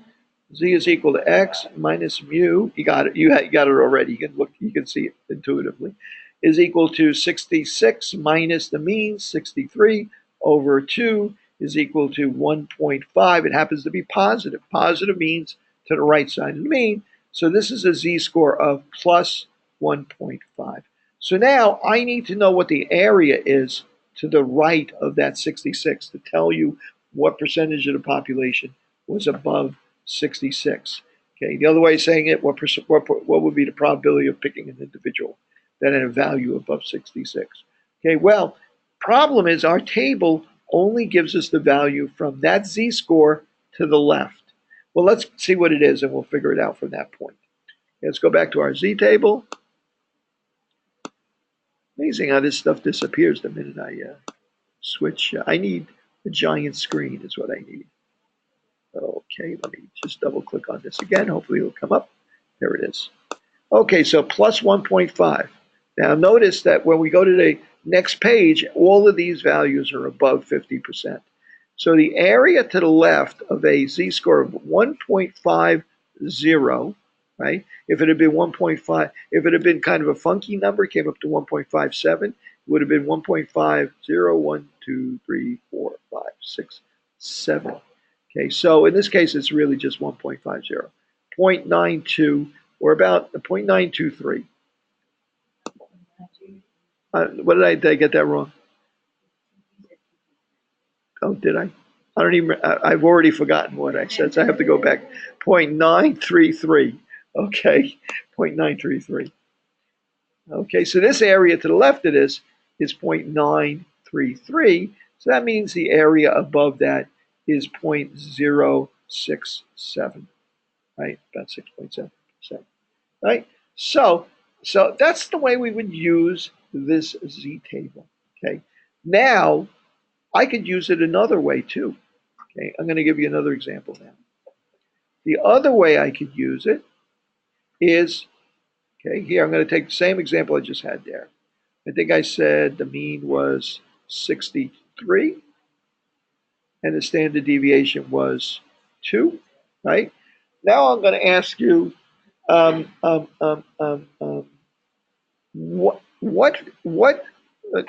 Z is equal to x minus mu. You got it. You got it already. You can look. You can see it intuitively. Is equal to 66 minus the mean, 63 over 2 is equal to 1.5. It happens to be positive. Positive means to the right side of the mean. So this is a z-score of plus 1.5. So now I need to know what the area is to the right of that 66 to tell you what percentage of the population was above 66. Okay, the other way of saying it, what would be the probability of picking an individual that had a value above 66? Okay, well, problem is our table only gives us the value from that z-score to the left. Well, let's see what it is and we'll figure it out from that point. Let's go back to our z-table. Amazing how this stuff disappears the minute I switch. I need a giant screen is what I need. Okay, let me just double click on this again. Hopefully it'll come up. There it is. Okay, so plus 1.5. Now notice that when we go to the next page, all of these values are above 50%. So the area to the left of a z-score of 1.50, right? If it had been 1.5, if it had been kind of a funky number, came up to 1.57, it would have been 1.50, 1, 2, 3, 4, 5, 6, 7. Okay, so in this case, it's really just 1.50, 0.92, or about 0.923. What did I get that wrong? Oh, did I? I don't even. I've already forgotten what I said, so I have to go back. 0.933. Okay, 0.933. Okay, so this area to the left of this is 0.933. So that means the area above that is 0.067, right? About 6.7%, right? So that's the way we would use this z-table, okay? Now, I could use it another way too, okay? I'm going to give you another example now. The other way I could use it is, okay, here I'm going to take the same example I just had there. I think I said the mean was 63 and the standard deviation was 2, right? Now I'm going to ask you, what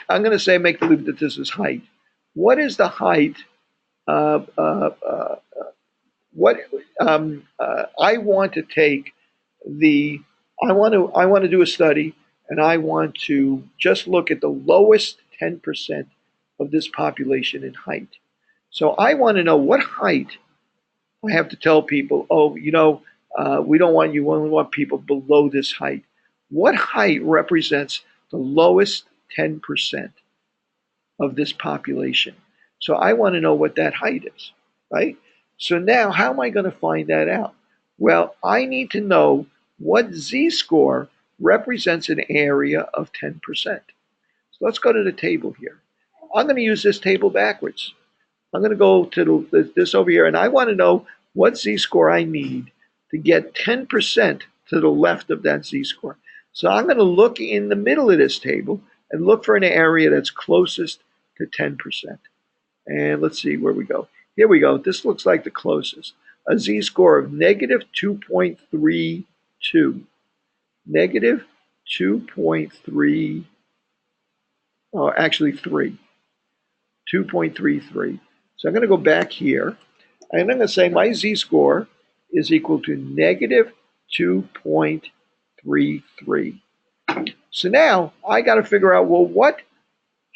I'm going to say, make believe that this is height. What is the height? I want to take the. I want to do a study, and I want to just look at the lowest 10% of this population in height. So I want to know what height. I have to tell people, oh, we don't want you. We only want people below this height. What height represents the lowest 10% of this population? So I want to know what that height is, right? So now, how am I going to find that out? Well, I need to know what z-score represents an area of 10%. So let's go to the table here. I'm going to use this table backwards. I'm going to go to this over here, and I want to know what z-score I need to get 10% to the left of that z-score. So I'm going to look in the middle of this table and look for an area that's closest to 10%. And let's see where we go. Here we go. This looks like the closest. A z-score of negative 2.32. Negative 2.3, or actually 3. 2.33. So I'm going to go back here, and I'm going to say my z-score is equal to negative 2.33. So now I got to figure out, well, what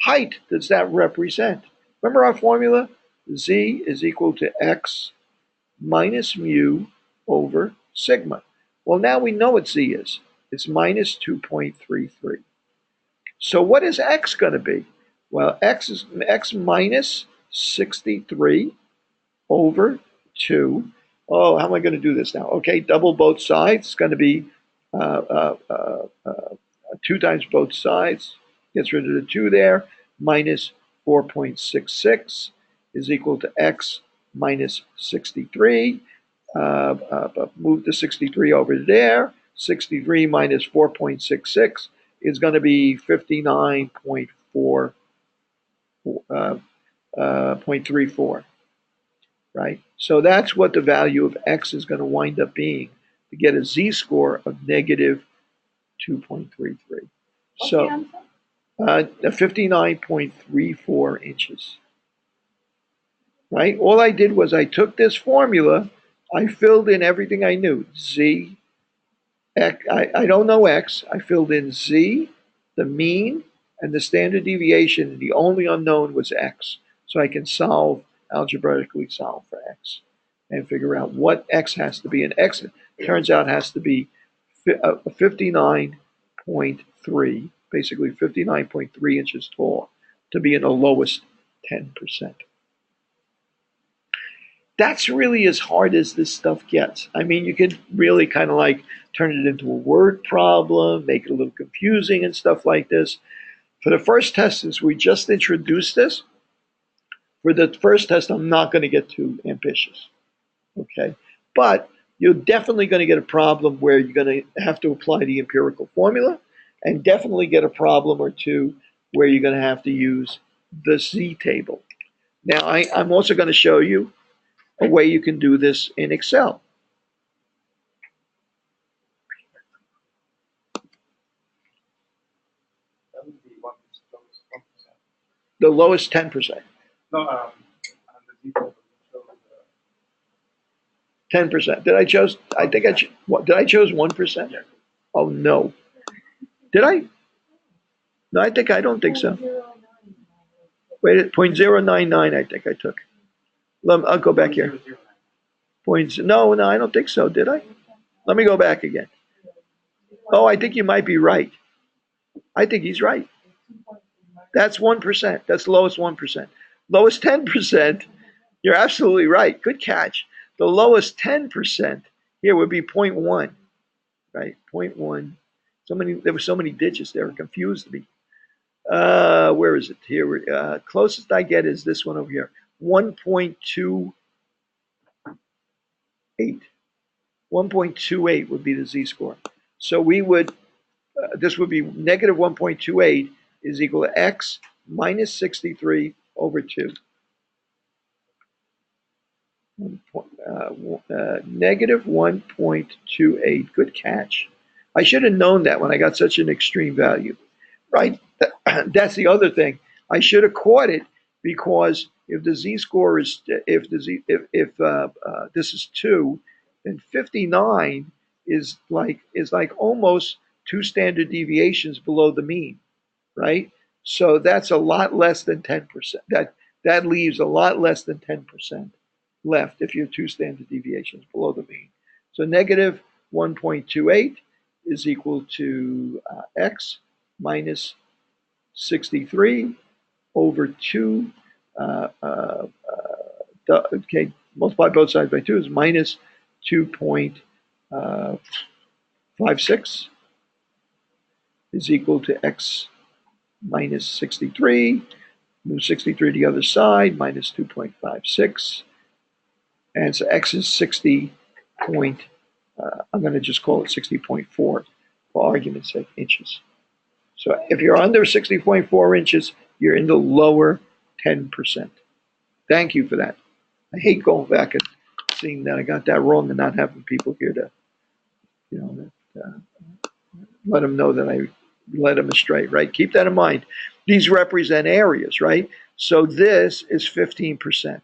height does that represent? Remember our formula? Z is equal to x minus mu over sigma. Well, now we know what z is. It's minus 2.33. So what is x going to be? Well, x is x minus 63 over 2. Oh, how am I going to do this now? Okay, double both sides. It's going to be 2 times both sides. Gets rid of the 2 there. Minus 4.66 is equal to x minus 63. Move the 63 over there. 63 minus 4.66 is going to be 59.34, right? So that's what the value of x is going to wind up being to get a z-score of negative 2.33. So 59.34 inches, right? All I did was I took this formula, I filled in everything I knew. Z, X, I don't know x, I filled in z, the mean, and the standard deviation, and the only unknown was x. So I can algebraically solve for x and figure out what x has to be. And x, it turns out, has to be 59.3, basically 59.3 inches tall to be in the lowest 10%. That's really as hard as this stuff gets. I mean, you could really kind of like turn it into a word problem, make it a little confusing and stuff like this. For the first test, since we just introduced this, for the first test, I'm not going to get too ambitious, okay? But you're definitely going to get a problem where you're going to have to apply the empirical formula, and definitely get a problem or two where you're going to have to use the Z table. Now, I'm also going to show you a way you can do this in Excel. That would be 1%. The lowest 10%. No, on the detail, 10%. Did I chose? I think I chose 1%. Yeah. Oh no. Did I? No, I don't think so. Wait, 0.099. I think I took. I'll go back here. No, I don't think so. Did I? Let me go back again. Oh, I think you might be right. I think he's right. That's 1%. That's the lowest 1%. Lowest 10%. You're absolutely right. Good catch. The lowest 10% here would be 0.1, right? 0.1. There were so many digits there, it confused me. Where is it? Here, closest I get is this one over here, 1.28. 1.28 would be the z-score. So we would, this would be negative 1.28 is equal to x minus 63 over 2. Negative 1.28. Good catch. I should have known that when I got such an extreme value. Right. That's the other thing. I should have caught it, because if the z-score is if this is 2, then 59 is like almost 2 standard deviations below the mean, right? So that's a lot less than 10%. That leaves a lot less than 10% left if you're 2 standard deviations below the mean. So negative 1.28 is equal to x minus 63 over 2. Okay, multiply both sides by 2 is minus 2.33. 56 is equal to x minus 63. Move 63 to the other side, minus 2.56. And so x is 60 point, I'm going to just call it 60.4 for argument's sake, inches. So if you're under 60.4 inches, you're in the lower 10%. Thank you for that. I hate going back and seeing that I got that wrong and not having people here to, let them know that I led them astray, right? Keep that in mind. These represent areas, right? So this is 15%.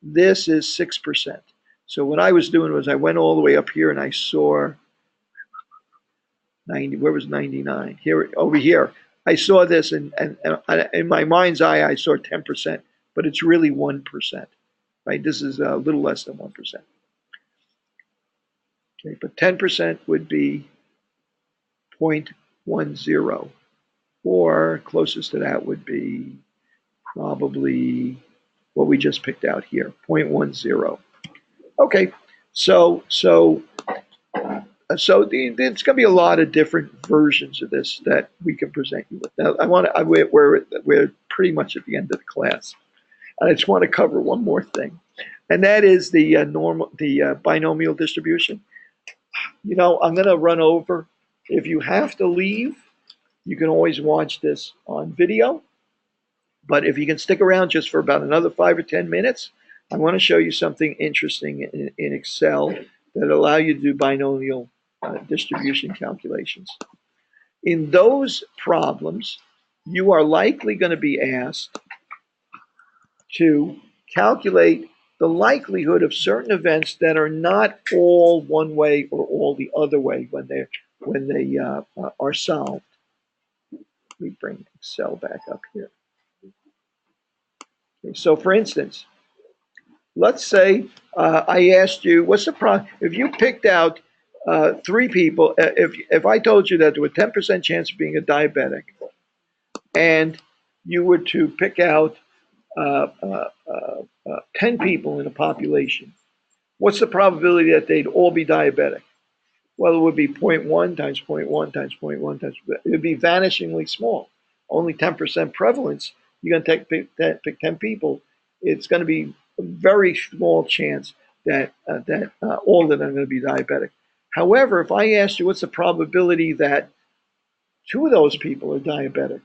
This is 6%. So what I was doing was I went all the way up here and I saw 90. Where was 99? Here, over here. I saw this and in my mind's eye, I saw 10%, but it's really 1%, right? This is a little less than 1%. Okay, but 10% would be 0.10, or closest to that would be probably what we just picked out here, 0.10. Okay, so there's going to be a lot of different versions of this that we can present you with. Now, we're pretty much at the end of the class. I just want to cover one more thing, and that is the binomial distribution. I'm going to run over. If you have to leave, you can always watch this on video. But if you can stick around just for about another 5 or 10 minutes, I want to show you something interesting in Excel that allow you to do binomial distribution calculations. In those problems, you are likely going to be asked to calculate the likelihood of certain events that are not all one way or all the other way when they are solved. Let me bring Excel back up here. Okay, so for instance, let's say I asked you, what's the problem? If you picked out 3 people, if I told you that there was a 10% chance of being a diabetic, and you were to pick out 10 people in a population, what's the probability that they'd all be diabetic? Well, it would be 0.1 times 0.1 times 0.1 times, it would be vanishingly small. Only 10% prevalence. You're going to pick 10 people. It's going to be a very small chance that all of them are going to be diabetic. However, if I asked you what's the probability that 2 of those people are diabetic,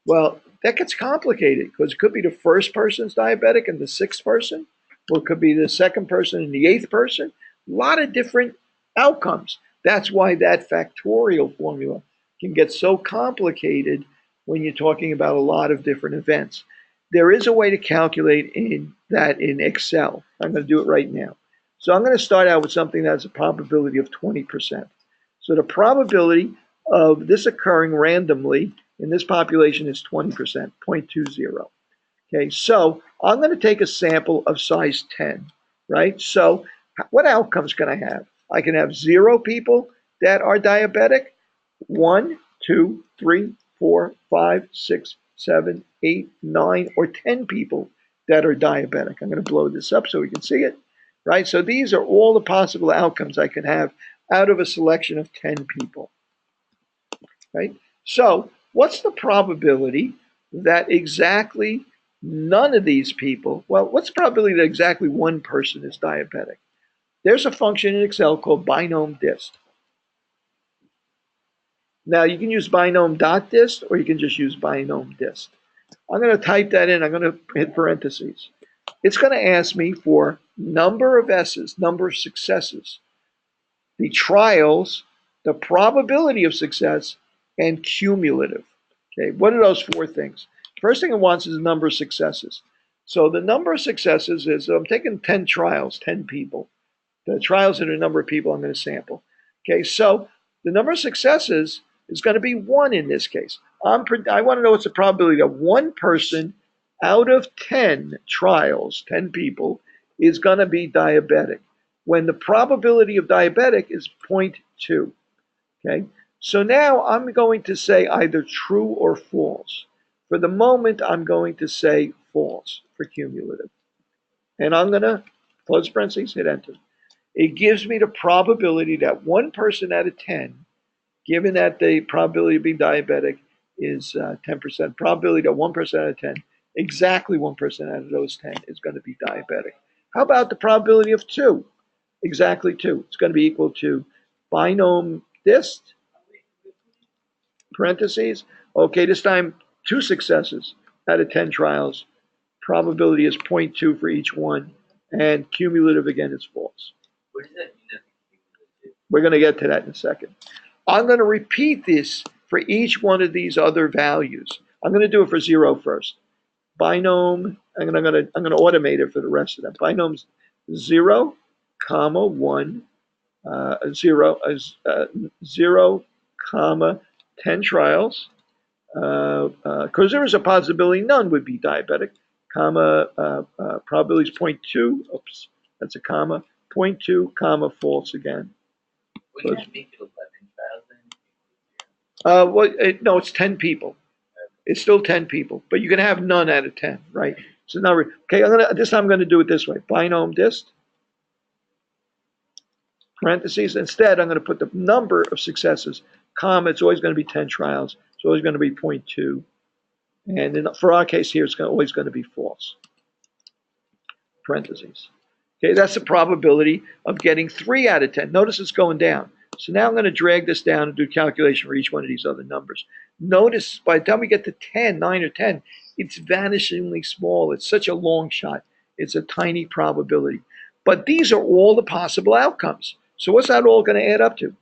well, that gets complicated because it could be the first person's diabetic and the 6th person, or it could be the 2nd person and the 8th person. A lot of different outcomes. That's why that factorial formula can get so complicated when you're talking about a lot of different events. There is a way to calculate that in Excel. I'm going to do it right now. So I'm going to start out with something that has a probability of 20%. So the probability of this occurring randomly in this population is 20%, 0.20. Okay, so I'm going to take a sample of size 10, right? So what outcomes can I have? I can have 0 people that are diabetic, 1, 2, 3, 4, 5, 6, 7, 8, 9, or 10 people that are diabetic. I'm going to blow this up so we can see it, right? So these are all the possible outcomes I can have out of a selection of 10 people, right? So what's the probability that exactly none of these people, well, what's the probability that exactly 1 person is diabetic? There's a function in Excel called binom dist. Now you can use binom.dist or you can just use binom dist. I'm going to type that in. I'm going to hit parentheses. It's going to ask me for number of S's, number of successes, the trials, the probability of success, and cumulative. Okay, what are those 4 things? First thing it wants is the number of successes. So the number of successes is, I'm taking 10 trials, 10 people. The trials are the number of people I'm going to sample. Okay, so the number of successes is going to be 1 in this case. I want to know what's the probability that 1 person out of 10 trials, 10 people, is going to be diabetic, when the probability of diabetic is 0.2. Okay, so now I'm going to say either true or false. For the moment, I'm going to say false for cumulative. And I'm going to close parentheses, hit enter. It gives me the probability that 1 person out of 10, given that the probability of being diabetic is 10%, probability that 1 person out of 10, exactly 1 person out of those 10 is going to be diabetic. How about the probability of 2? Exactly 2. It's going to be equal to binomial dist, parentheses. Okay, this time 2 successes out of 10 trials. Probability is 0.2 for each one, and cumulative again is false. What does that mean? We're going to get to that in a second. I'm going to repeat this for each one of these other values. I'm going to do it for 0 first. Binomial, I'm going to automate it for the rest of them. Binomials 0, 1, 0, 10 trials. Because there is a possibility none would be diabetic. Probability is 0.2. Oops, that's a comma. 0.2, false again. Wouldn't that make it 11 trials then? No, it's 10 people. It's still 10 people, but you can have none out of 10, right? So now, okay, this time I'm going to do it this way. Binomial dist, parentheses. Instead, I'm going to put the number of successes, comma, it's always going to be 10 trials. It's always going to be 0.2. And for our case here, it's always going to be false. Parentheses. Okay, that's the probability of getting 3 out of 10. Notice it's going down. So now I'm going to drag this down and do calculation for each one of these other numbers. Notice by the time we get to 10, 9 or 10, it's vanishingly small. It's such a long shot. It's a tiny probability. But these are all the possible outcomes. So what's that all going to add up to?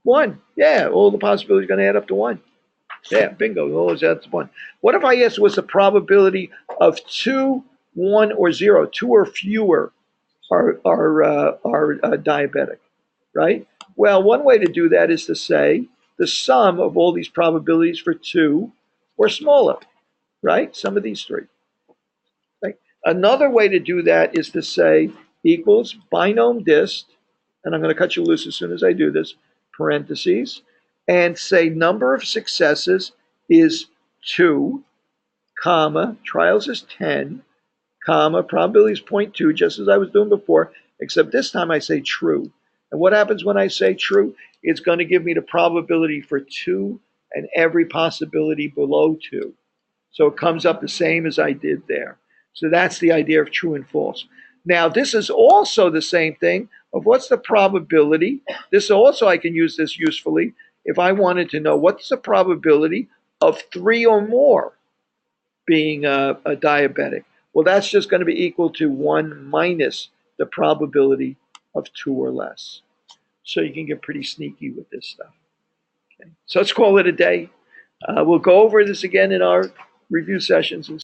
1. Yeah, all the possibilities are going to add up to 1. Yeah, bingo. All adds up to 1. What if I asked what's the probability of 2, 1, or 0? 2 or fewer are diabetic, right? Well, one way to do that is to say the sum of all these probabilities for 2 or smaller, right? Sum of these 3. Right? Another way to do that is to say equals binomial dist, and I'm going to cut you loose as soon as I do this, parentheses, and say number of successes is 2, comma, trials is 10, comma, probability is 0.2, just as I was doing before, except this time I say true. And what happens when I say true? It's going to give me the probability for 2 and every possibility below 2. So it comes up the same as I did there. So that's the idea of true and false. Now, this is also the same thing of what's the probability. This also, I can use this usefully if I wanted to know what's the probability of 3 or more being a diabetic. Well, that's just going to be equal to 1 minus the probability of 2 or less. So you can get pretty sneaky with this stuff. Okay. So let's call it a day. We'll go over this again in our review sessions.